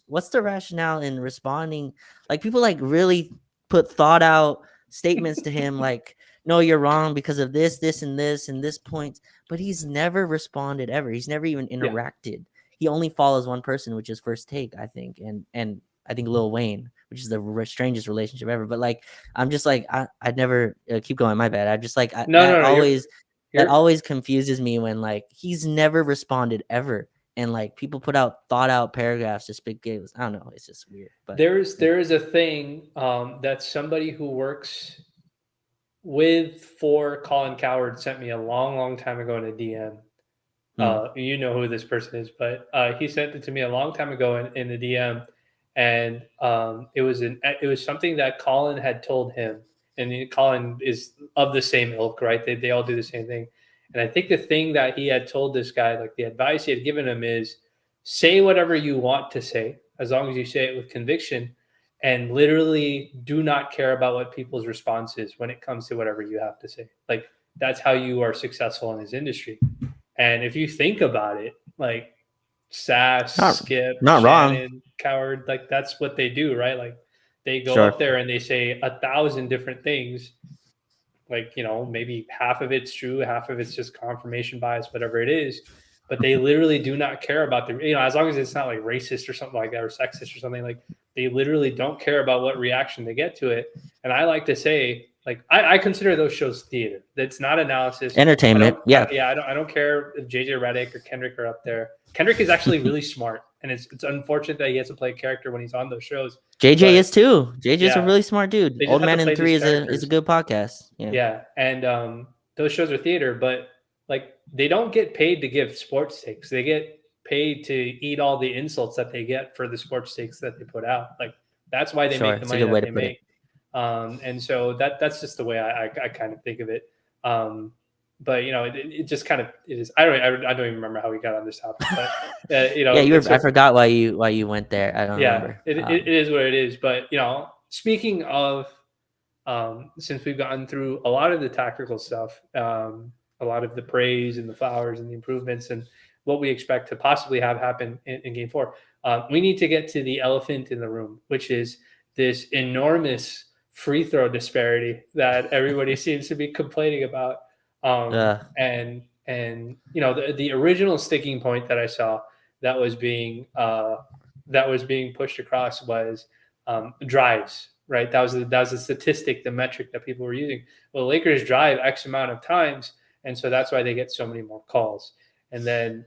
what's the rationale in responding? Like, people like really put thought out statements to him like, no, you're wrong because of this, and this point. But he's never responded ever. He's never even Yeah. interacted. He only follows one person, which is First Take, I think, and I think Lil Wayne, which is the strangest relationship ever. But like, I'm just like, I'd never keep going. My bad. I just like No, that no, no. always that You're always confuses me when like he's never responded ever, and like people put out thought out paragraphs to spit games. I don't know. It's just weird, but there is a thing that somebody who works with for Colin Coward sent me a long time ago in a DM. hmm, You know who this person is, but he sent it to me a long time ago in the DM, and it was something that Colin had told him, and Colin is of the same ilk, right? They all do the same thing, and I think the thing that he had told this guy, like the advice he had given him, is say whatever you want to say as long as you say it with conviction, and literally do not care about what people's response is when it comes to whatever you have to say. Like that's how you are successful in this industry. And if you think about it, like Sass, not Skip, not wrong. Shannon, Coward, like that's what they do, right? Like they go up Sure. there and they say 1,000 different things. Like, maybe half of it's true, half of it's just confirmation bias, whatever it is. But they literally do not care about as long as it's not like racist or something like that or sexist or something, like they literally don't care about what reaction they get to it. And I like to say, like, I consider those shows theater. That's not analysis. Entertainment. Yeah. I don't care if JJ Redick or Kendrick are up there. Kendrick is actually really smart, and it's unfortunate that he has to play a character when he's on those shows. JJ But is too. JJ's a yeah, really smart dude. they just Old have to Man in play these Three is a characters. good podcast. Yeah. Yeah, and those shows are theater, but like they don't get paid to give sports takes. They get paid to eat all the insults that they get for the sports takes that they put out. Like that's why they Sure. make the It's a money good way that to they put it. make. And so that's just the way I kind of think of it. But it just kind of it is. I don't even remember how we got on this topic, but Yeah, it's I forgot why you went there. I don't yeah, remember. it is what it is. But speaking of since we've gotten through a lot of the tactical stuff, a lot of the praise and the flowers and the improvements and what we expect to possibly have happen in game four, we need to get to the elephant in the room, which is this enormous free throw disparity that everybody seems to be complaining about. And the original sticking point that I saw that was being pushed across was drives, right? That was the statistic, the metric that people were using. Well, the Lakers drive X amount of times, and so that's why they get so many more calls. And then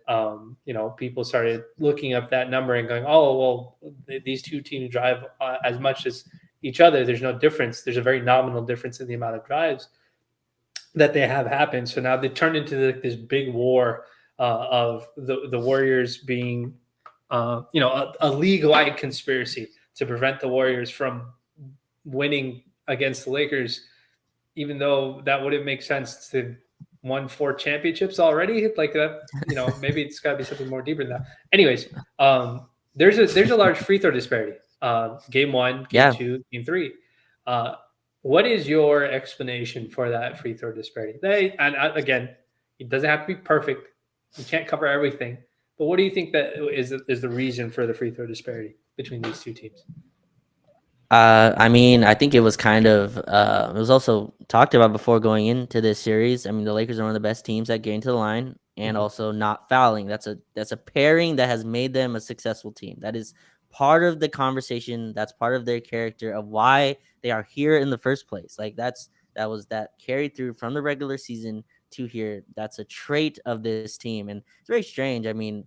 people started looking up that number and going, oh well, these two teams drive as much as each other. There's no difference. There's a very nominal difference in the amount of drives that they have happened. So now they turned into this big war of the Warriors being, a league-wide conspiracy to prevent the Warriors from winning against the Lakers, even though that wouldn't make sense to won 4 championships already. Like that, maybe it's got to be something more deeper than that. Anyways, there's a large free throw disparity. Game 1, game Yeah. 2, game 3. Uh, what is your explanation for that free throw disparity? Again, it doesn't have to be perfect. You can't cover everything. But what do you think that is the reason for the free throw disparity between these two teams? I mean, I think it was kind of it was also talked about before going into this series. I mean, the Lakers are one of the best teams at getting to the line and Mhm. also not fouling. That's a pairing that has made them a successful team. That is part of the conversation. That's part of their character of why they are here in the first place. Like that carried through from the regular season to here. That's a trait of this team, and it's very strange. I mean,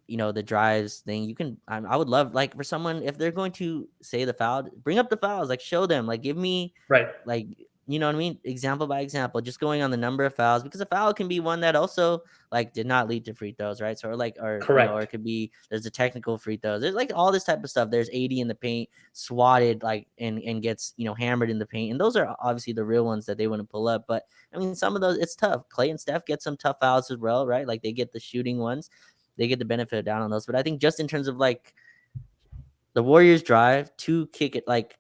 the drives thing. I would love, like, for someone, if they're going to say the foul, bring up the fouls, like show them, like give me, Right. like, you know what I mean, example by example, just going on the number of fouls, because a foul can be one that also like did not lead to free throws, right? So or it Correct. could be there's a technical free throws, there's like all this type of stuff. There's 80 in the paint, swatted, like, and gets hammered in the paint, and those are obviously the real ones that they wouldn't pull up. But I mean, some of those, it's tough. Clay and Steph get some tough fouls as well, right? Like they get the shooting ones, they get the benefit down on those. But I think just in terms of like the Warriors drive to kick it, like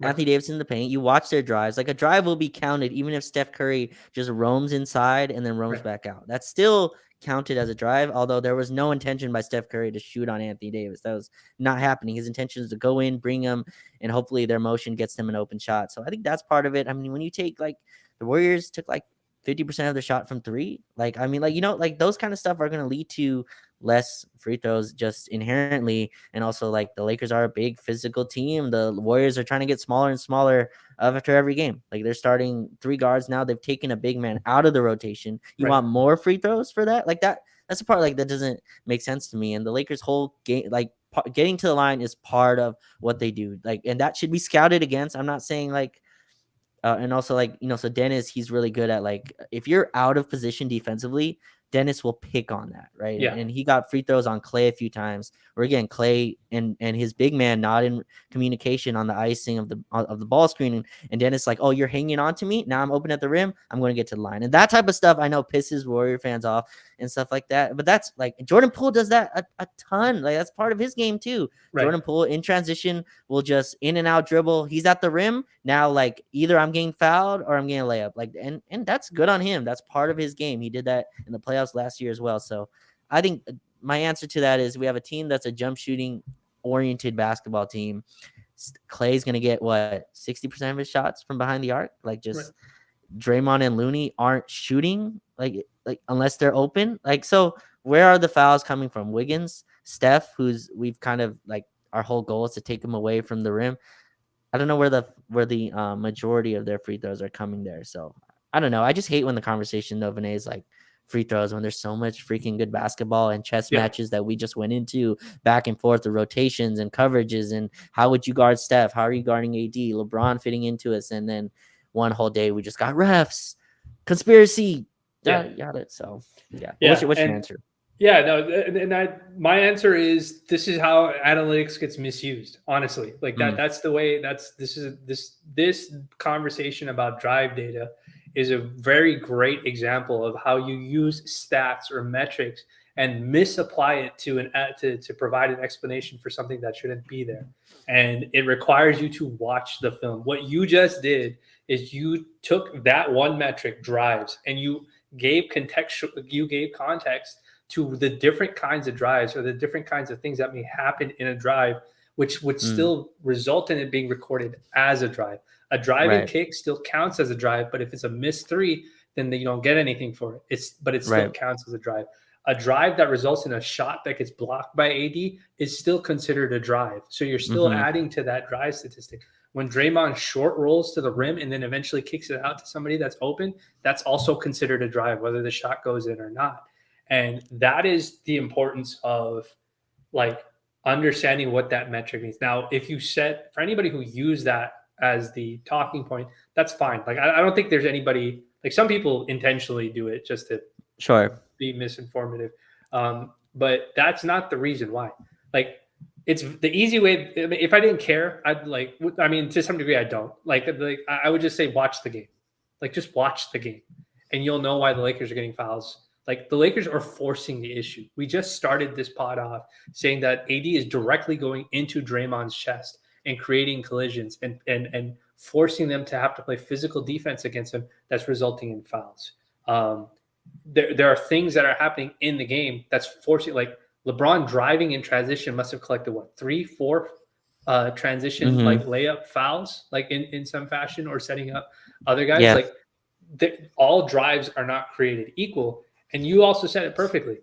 Right. Anthony Davis in the paint, you watch their drives. Like a drive will be counted even if Steph Curry just roams inside and then roams Right. back out. That's still counted as a drive, although there was no intention by Steph Curry to shoot on Anthony Davis. That was not happening. His intention is to go in, bring him, and hopefully their motion gets them an open shot. So I think that's part of it. I mean, when you take, like, the Warriors took like 50% of the shot from three. Like, I mean, like, like those kind of stuff are going to lead to less free throws just inherently. And also, like, the Lakers are a big physical team. The Warriors are trying to get smaller and smaller after every game. Like, they're starting 3 guards now. They've taken a big man out of the rotation. You Right. want more free throws for that? Like, that's a part like that doesn't make sense to me. And the Lakers' whole game, like, getting to the line is part of what they do. Like, and that should be scouted against. I'm not saying like and also, like, so Dennis, he's really good at, like, if you're out of position defensively, Dennis will pick on that, right? Yeah. And he got free throws on Clay a few times. Where again, Clay and his big man not in communication on the icing of the ball screen, and Dennis like, oh, you're hanging on to me. Now I'm open at the rim. I'm going to get to the line, and that type of stuff I know pisses Warrior fans off and stuff like that. But that's like Jordan Poole does that a ton. Like, that's part of his game too. Right. Jordan Poole in transition will just in and out dribble. He's at the rim now. Like, either I'm getting fouled or I'm getting a layup. Like, and that's good on him. That's part of his game. He did that in the playoffs last year as well. So I think my answer to that is we have a team that's a jump shooting oriented basketball team. Clay's going to get 60% of his shots from behind the arc. Like, just Draymond and Looney aren't shooting like unless they're open. Like, so where are the fouls coming from? Wiggins, Steph, we've kind of like our whole goal is to take them away from the rim. I don't know where the majority of their free throws are coming there. So I don't know. I just hate when the conversation though, Vinay, is like free throws when there's so much freaking good basketball and chess matches that we just went into back and forth, the rotations and coverages, and how would you guard Steph? How are you guarding AD? LeBron fitting into us, and then one whole day we just got refs, conspiracy, yada. So what's your answer? Yeah, no, and my answer is this is how analytics gets misused. Honestly, like that's the way. This conversation about drive data is a very great example of how you use stats or metrics and misapply it to provide an explanation for something that shouldn't be there. And it requires you to watch the film. What you just did is you took that one metric, drives, and you gave context to the different kinds of drives or the different kinds of things that may happen in a drive, which would still result in it being recorded as a drive. A driving kick still counts as a drive, but if it's a missed 3, then you don't get anything for it. It still counts as a drive. A drive that results in a shot that gets blocked by AD is still considered a drive. So you're still adding to that drive statistic. When Draymond short rolls to the rim and then eventually kicks it out to somebody that's open, that's also considered a drive, whether the shot goes in or not. And that is the importance of like understanding what that metric means. Now, if you set for anybody who used that as the talking point, that's fine. Like, I don't think there's anybody, like, some people intentionally do it just to be misinformative. But that's not the reason why. Like, it's the easy way. I mean, if I didn't care, to some degree, I don't like I would just say, watch the game. Like, just watch the game and you'll know why the Lakers are getting fouls. Like, the Lakers are forcing the issue. We just started this pod off saying that AD is directly going into Draymond's chest and creating collisions and forcing them to have to play physical defense against him. That's resulting in fouls. There are things that are happening in the game that's forcing, like LeBron driving in transition must have collected 3, 4 transition like layup fouls, like in some fashion, or setting up other guys. Yeah. Like, all drives are not created equal. And you also said it perfectly.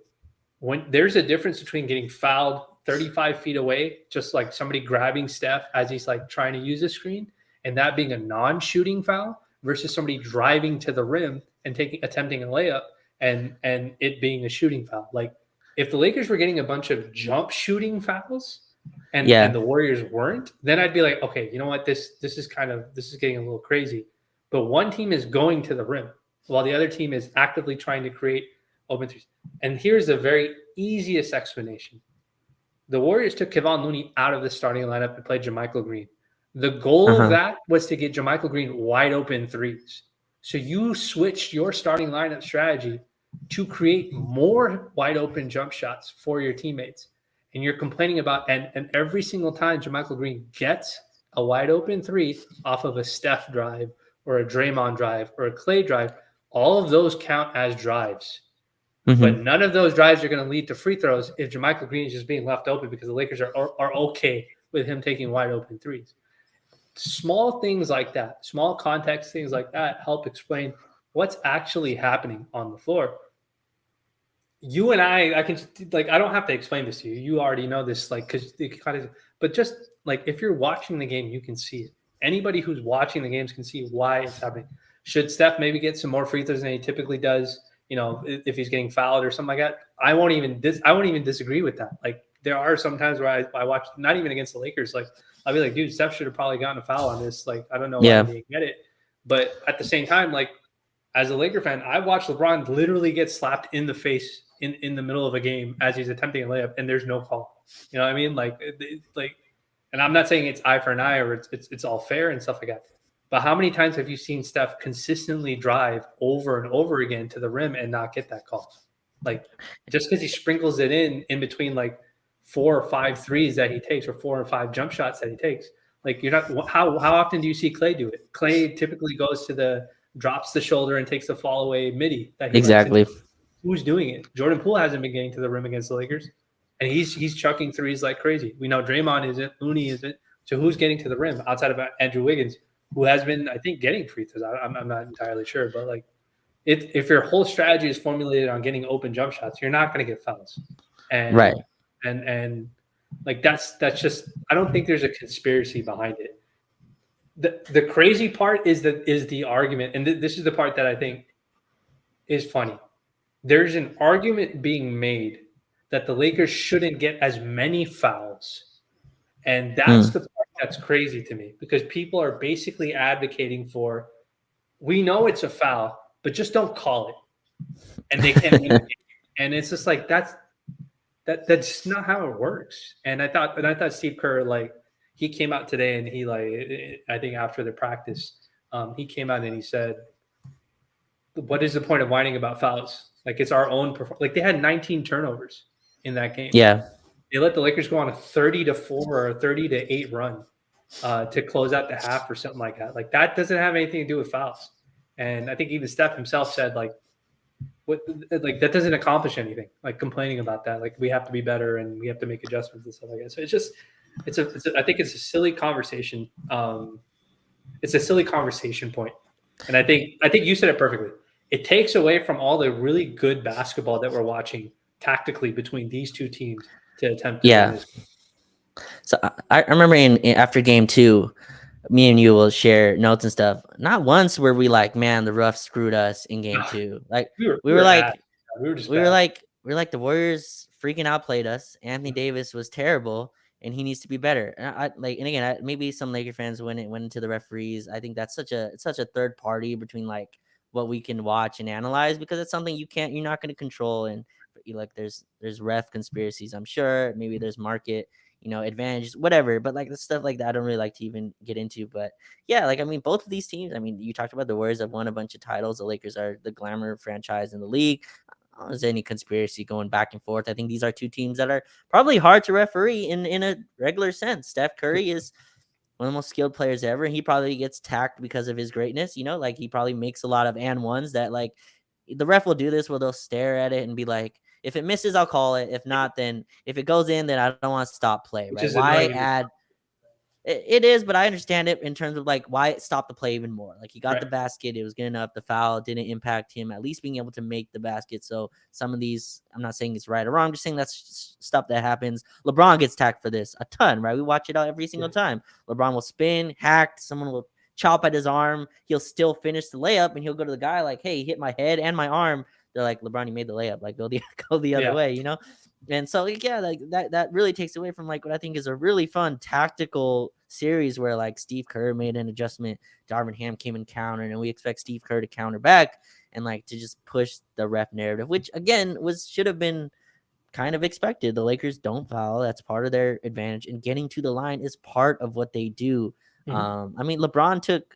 When there's a difference between getting fouled 35 feet away, just like somebody grabbing Steph as he's like trying to use a screen, and that being a non-shooting foul, versus somebody driving to the rim and attempting a layup and it being a shooting foul. Like, if the Lakers were getting a bunch of jump shooting fouls and the Warriors weren't, then I'd be like, okay, you know what? This is getting a little crazy. But one team is going to the rim while the other team is actively trying to create open threes. And here's the very easiest explanation. The Warriors took Kevon Looney out of the starting lineup and played JaMychal Green. The goal of that was to get JaMychal Green wide open threes. So you switched your starting lineup strategy to create more wide open jump shots for your teammates. And you're complaining about, and every single time JaMychal Green gets a wide open 3 off of a Steph drive or a Draymond drive or a Clay drive, all of those count as drives. But none of those drives are going to lead to free throws if JaMychal Green is just being left open because the Lakers are okay with him taking wide open 3s. Small things like that, small context things like that help explain what's actually happening on the floor. You and I can like, I don't have to explain this to you. You already know this, like, because it kind of. But just like if you're watching the game, you can see it. Anybody who's watching the games can see why it's happening. Should Steph maybe get some more free throws than he typically does? You know, if he's getting fouled or something like that, I won't even disagree with that. Like there are some times where I watch, not even against the Lakers, like I'll be like, dude, Steph should have probably gotten a foul on this. Like I don't know why he didn't get it. But at the same time, like as a Laker fan, I watched LeBron literally get slapped in the face in the middle of a game as he's attempting a layup, and there's no call. You know what I mean? Like, and I'm not saying it's eye for an eye or it's all fair and stuff like that. But how many times have you seen Steph consistently drive over and over again to the rim and not get that call? Like, just because he sprinkles it in between like 4 or 5 threes that he takes, or 4 or 5 jump shots that he takes. Like, you're not. How often do you see Clay do it? Clay typically goes to drops the shoulder and takes the fall away midi that he Exactly. Who's doing it? Jordan Poole hasn't been getting to the rim against the Lakers, and he's chucking threes like crazy. We know Draymond isn't, Looney isn't. So who's getting to the rim outside of Andrew Wiggins, who has been, I think, getting free throws? I'm not entirely sure, but like, if your whole strategy is formulated on getting open jump shots, you're not going to get fouls. And right. And like that's just, I don't think there's a conspiracy behind it. The crazy part is the argument, and this is the part that I think is funny. There's an argument being made that the Lakers shouldn't get as many fouls. And that's the part that's crazy to me, because people are basically advocating for, we know it's a foul, but just don't call it. And they can't win. And it's just like, that's not how it works. And I thought Steve Kerr, like, he came out today and he, like, I think after the practice, he came out and he said, what is the point of whining about fouls? Like, it's our own like, they had 19 turnovers in that game. Yeah. They let the Lakers go on a 30-4 or a 30-8 run to close out the half or something like that. Like, that doesn't have anything to do with fouls. And I think even Steph himself said, like, like, that doesn't accomplish anything. Like, complaining about that, like, we have to be better and we have to make adjustments and stuff like that. So it's just, I think it's a silly conversation. It's a silly conversation point. And I think you said it perfectly. It takes away from all the really good basketball that we're watching tactically between these two teams to attempt to win this. So I remember after game 2, me and you will share notes and stuff. Not once were we like, man, the Rough screwed us in game 2. Like we were like the Warriors freaking outplayed us. Anthony Davis was terrible, and he needs to be better. And maybe some Laker fans went into the referees. I think that's such a third party between like what we can watch and analyze, because it's something you're not going to control. And like there's ref conspiracies, I'm sure. Maybe there's market, advantages, whatever. But like the stuff like that, I don't really like to even get into. But yeah, like, I mean, both of these teams, I mean, you talked about the Warriors have won a bunch of titles. The Lakers are the glamour franchise in the league. I don't know if there's any conspiracy going back and forth. I think these are two teams that are probably hard to referee in a regular sense. Steph Curry is one of the most skilled players ever. He probably gets tacked because of his greatness, like he probably makes a lot of and ones that, like, the ref will do this where they'll stare at it and be like, if it misses, I'll call it. If not, then if it goes in, then I don't want to stop play. Right? Why add? It is, but I understand it in terms of like why it stopped the play even more. Like, he got the basket, it was good enough. The foul didn't impact him at least being able to make the basket. So some of these, I'm not saying it's right or wrong. I'm just saying that's stuff that happens. LeBron gets tacked for this a ton, right? We watch it out every single time. LeBron will spin, hacked, someone will chop at his arm. He'll still finish the layup, and he'll go to the guy like, "Hey, he hit my head and my arm." They're like, "LeBron, you made the layup. Like, go the other way," And so, yeah, like that really takes away from like what I think is a really fun tactical series where like Steve Kerr made an adjustment, Darvin Ham came and countered, and we expect Steve Kerr to counter back and like to just push the ref narrative, which again should have been kind of expected. The Lakers don't foul. That's part of their advantage, and getting to the line is part of what they do. I mean, LeBron took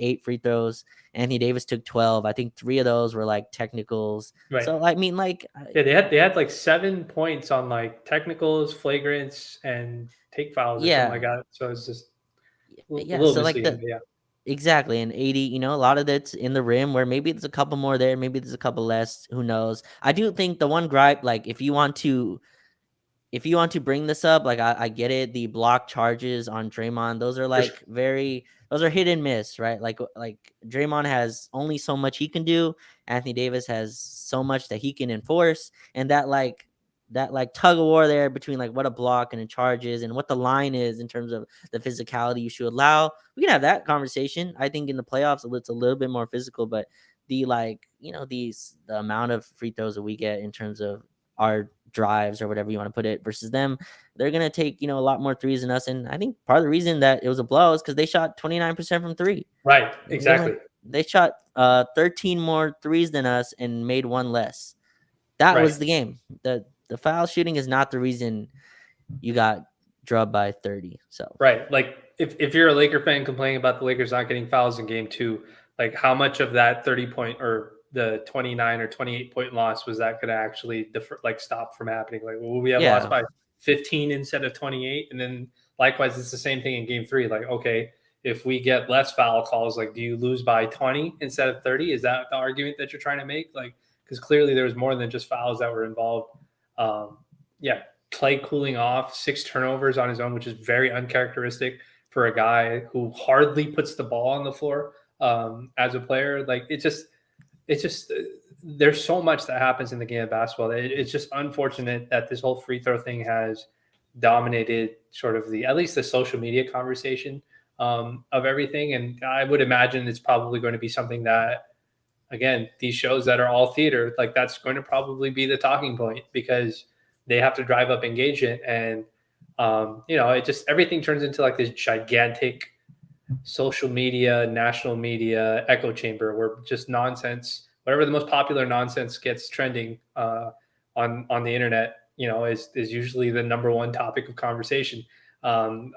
8 free throws. Anthony Davis took 12. I think 3 of those were like technicals. Right. So I mean, like, yeah, they had like 7 points on like technicals, flagrants, and take fouls or something like that. So it's just a little so like exactly. And 80, a lot of that's in the rim where maybe there's a couple more there, maybe there's a couple less. Who knows? I do think the one gripe, like, if you want to if you want to bring this up, like I get it, the block charges on Draymond, those are For sure. like those are hit and miss, right? Like Draymond has only so much he can do. Anthony Davis has so much that he can enforce, and that tug of war there between like what a block and a charge is and what the line is in terms of the physicality you should allow. We can have that conversation. I think in the playoffs it's a little bit more physical, but the the amount of free throws that we get in terms of our drives or whatever you want to put it versus them, they're gonna take a lot more threes than us. And I think part of the reason that it was a blow is because they shot 29% from three. Right. They Exactly. went they shot 13 more threes than us and made one less. That Right. was the game. The foul shooting is not the reason you got drubbed by 30. So Right. Like if you're a Laker fan complaining about the Lakers not getting fouls in game two, like how much of that 30 point or the 29 or 28-point loss was that going to actually stop from happening? Like, well, we have lost yeah, by 15 instead of 28. And then likewise, it's the same thing in game three. Like, okay, if we get less foul calls, like, do you lose by 20 instead of 30? Is that the argument that you're trying to make? Like, because clearly there was more than just fouls that were involved. Yeah, Clay cooling off, 6 turnovers on his own, which is very uncharacteristic for a guy who hardly puts the ball on the floor as a player. Like it's just there's so much that happens in the game of basketball. It's just unfortunate that this whole free throw thing has dominated sort of at least the social media conversation of everything. And I would imagine it's probably going to be something that, again, these shows that are all theater, like that's going to probably be the talking point because they have to drive up engagement. And, it just, everything turns into like this gigantic social media, national media echo chamber where just nonsense, whatever the most popular nonsense gets trending on the internet, is usually the number one topic of conversation on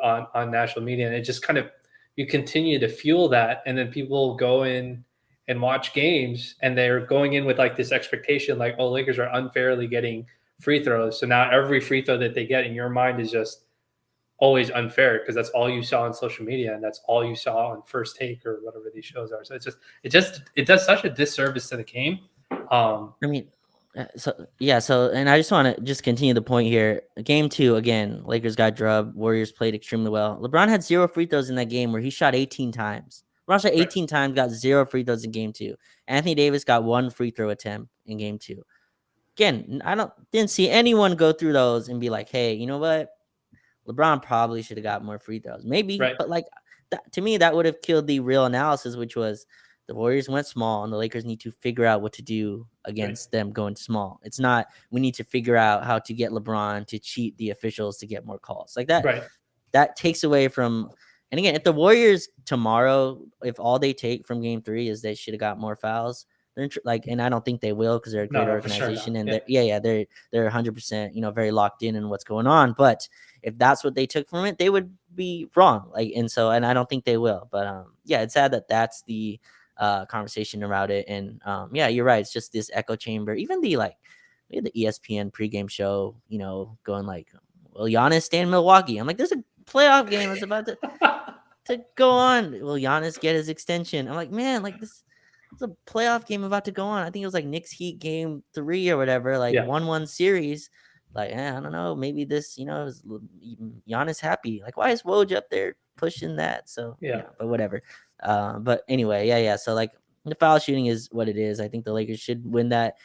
national media. And it just kind of, you continue to fuel that. And then people go in and watch games and they're going in with like this expectation, like, oh, Lakers are unfairly getting free throws. So now every free throw that they get in your mind is just always unfair because that's all you saw on social media and that's all you saw on First Take or whatever these shows are. So it does such a disservice to the game. I mean, and I just want to just continue the point here. Game two, again, Lakers got drubbed. Warriors played extremely well. LeBron had 0 free throws in that game where he shot 18 times. LeBron shot 18 times, got 0 free throws in game two. Anthony Davis got 1 free throw attempt in game two. Again, didn't see anyone go through those and be like, hey, you know what? LeBron probably should have got more free throws. Maybe, Right. but like to me, that would have killed the real analysis, which was the Warriors went small and the Lakers need to figure out what to do against them going small. It's not we need to figure out how to get LeBron to cheat the officials to get more calls. Like that, Right. that takes away from. And again, if the Warriors tomorrow, if all they take from game three is they should have got more fouls, and I don't think they will because they're a great No, for sure organization not. and Yeah. they're 100% very locked in what's going on. But if that's what they took from it, they would be wrong. And I don't think they will. But it's sad that that's the conversation around it. And you're right. It's just this echo chamber. Even we had the ESPN pregame show, going like, "Will Giannis stay in Milwaukee?" I'm like, "There's a playoff game that's about to go on. Will Giannis get his extension?" I'm like, "Man, like this." It's a playoff game about to go on. I think it was like Knicks Heat game 3 or whatever, like Yeah. 1-1 series. Like, I don't know. Maybe this, is Giannis happy. Like, why is Woj up there pushing that? So, Yeah. but whatever. But anyway, yeah. So, like, the foul shooting is what it is. I think the Lakers should win that.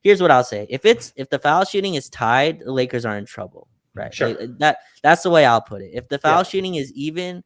Here's what I'll say: if the foul shooting is tied, the Lakers are in trouble, right? Sure. That's the way I'll put it. If the foul Yeah. shooting is even,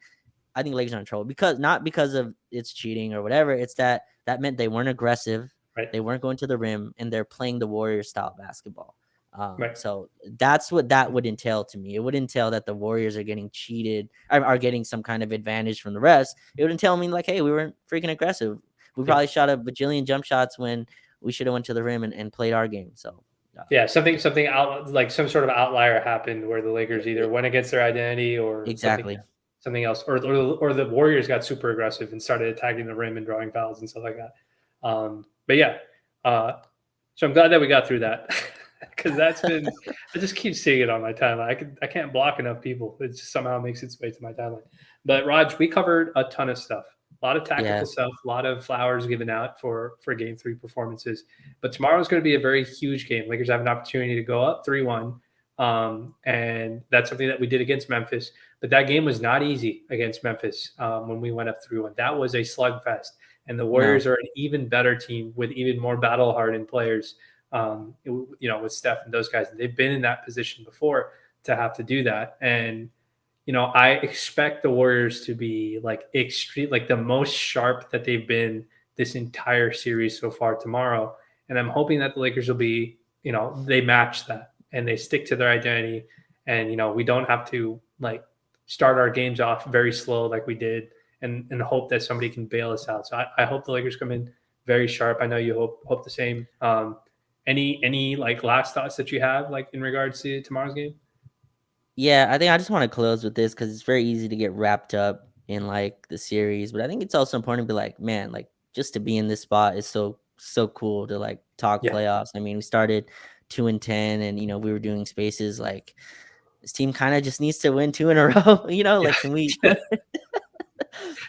I think Lakers are in trouble not because of it's cheating or whatever. It's that meant they weren't aggressive, Right. they weren't going to the rim, and they're playing the Warriors style basketball. Right. So that's what that would entail to me. It would entail that the Warriors are getting cheated, are getting some kind of advantage from the rest. It would entail me like, hey, we weren't freaking aggressive. We Yeah. probably shot a bajillion jump shots when we should have went to the rim and played our game. So Yeah, something out, like some sort of outlier happened where the Lakers either went against their identity or exactly. something else, or the Warriors got super aggressive and started attacking the rim and drawing fouls and stuff like that. But yeah, so I'm glad that we got through that because that's been, I just keep seeing it on my timeline. I can't block enough people. It just somehow makes its way to my timeline. But Raj, we covered a ton of stuff, a lot of tactical stuff, a lot of flowers given out for game 3 performances. But tomorrow is going to be a very huge game. Lakers have an opportunity to go up 3-1 And that's something that we did against Memphis. But that game was not easy against Memphis when we went up 3-1. That was a slugfest. And the No. Warriors are an even better team with even more battle hardened players, with Steph and those guys. They've been in that position before to have to do that. And I expect the Warriors to be like extreme, like the most sharp that they've been this entire series so far tomorrow. And I'm hoping that the Lakers will be, they match that and they stick to their identity. And, we don't have to like start our games off very slow like we did and hope that somebody can bail us out. So I hope the Lakers come in very sharp. I know you hope the same. Any like last thoughts that you have like in regards to tomorrow's game? Yeah, I think I just want to close with this because it's very easy to get wrapped up in like the series, but I think it's also important to be like, man, like just to be in this spot is so cool to like talk Yeah. playoffs. I mean, we started 2-10, and we were doing spaces like this team kind of just needs to win 2 in a row. Yeah. Like can we Yeah.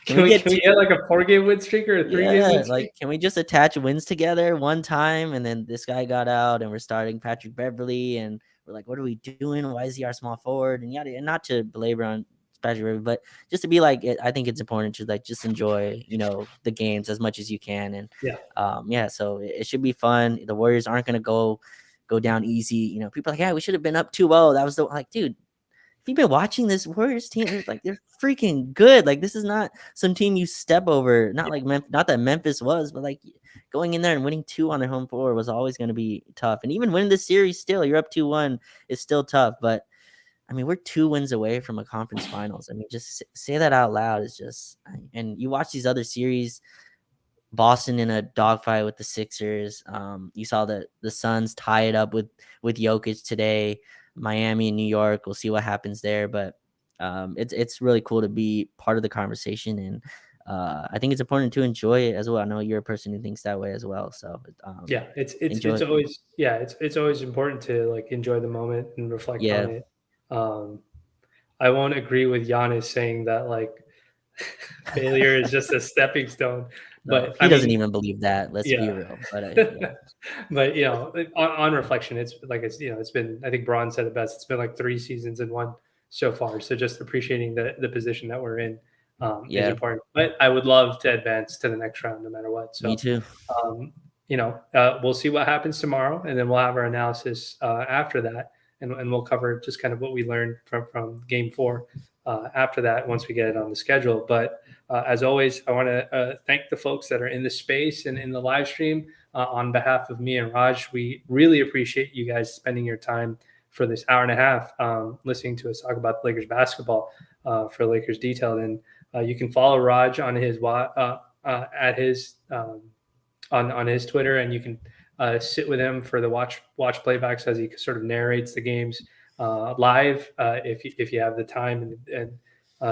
can we get Can we get like a 4-game win streak or a 3-game yeah, win streak? like, can we just attach wins together one time, and then this guy got out, and we're starting Patrick Beverly, and we're like, "What are we doing? Why is he our small forward?" And yada, and not to belabor on Patrick Beverly, but just to be like, I think it's important to like just enjoy, the games as much as you can, and Yeah. yeah, so it should be fun. The Warriors aren't gonna go down easy. People are like, yeah, we should have been up 2-0. That was the like, dude, if you've been watching this Warriors team, they're freaking good. Like, this is not some team you step over. Not like not that Memphis was, but like going in there and winning 2 on their home floor was always going to be tough. And even winning this series, still you're up 2-1 is still tough. But I mean, we're 2 wins away from a conference finals. I mean, just say that out loud is just. And you watch these other series. Boston in a dogfight with the Sixers. You saw the Suns tie it up with Jokic today. Miami and New York. We'll see what happens there, but it's really cool to be part of the conversation, and I think it's important to enjoy it as well. I know you're a person who thinks that way as well, so Yeah, it's enjoy. always it's always important to like enjoy the moment and reflect on Yeah, it. Um, I won't agree with Giannis saying that like failure is just a stepping stone, no, but I he doesn't mean, even believe that. Let's be yeah. real, but yeah, But on reflection, it's like it's been. I think Braun said it best. It's been like 3 seasons in one so far. So just appreciating the position that we're in is yeah, important. But I would love to advance to the next round, no matter what. me So too. we'll see what happens tomorrow, and then we'll have our analysis after that, and we'll cover just kind of what we learned from Game 4 after that once we get it on the schedule. But as always, I want to thank the folks that are in the space and in the live stream on behalf of me and Raj. We really appreciate you guys spending your time for this hour and a half listening to us talk about Lakers basketball for Lakers Detailed. And you can follow Raj on his at his on his Twitter, and you can sit with him for the watch playbacks as he sort of narrates the games live if you have the time and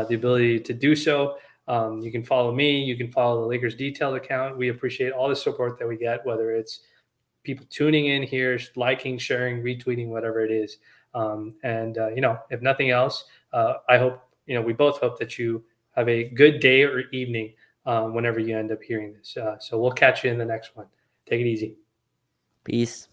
the ability to do so. You can follow me. You can follow the Lakers Detailed account. We appreciate all the support that we get, whether it's people tuning in here, liking, sharing, retweeting, whatever it is. If nothing else, I hope we both hope that you have a good day or evening whenever you end up hearing this. So we'll catch you in the next one. Take it easy. Peace.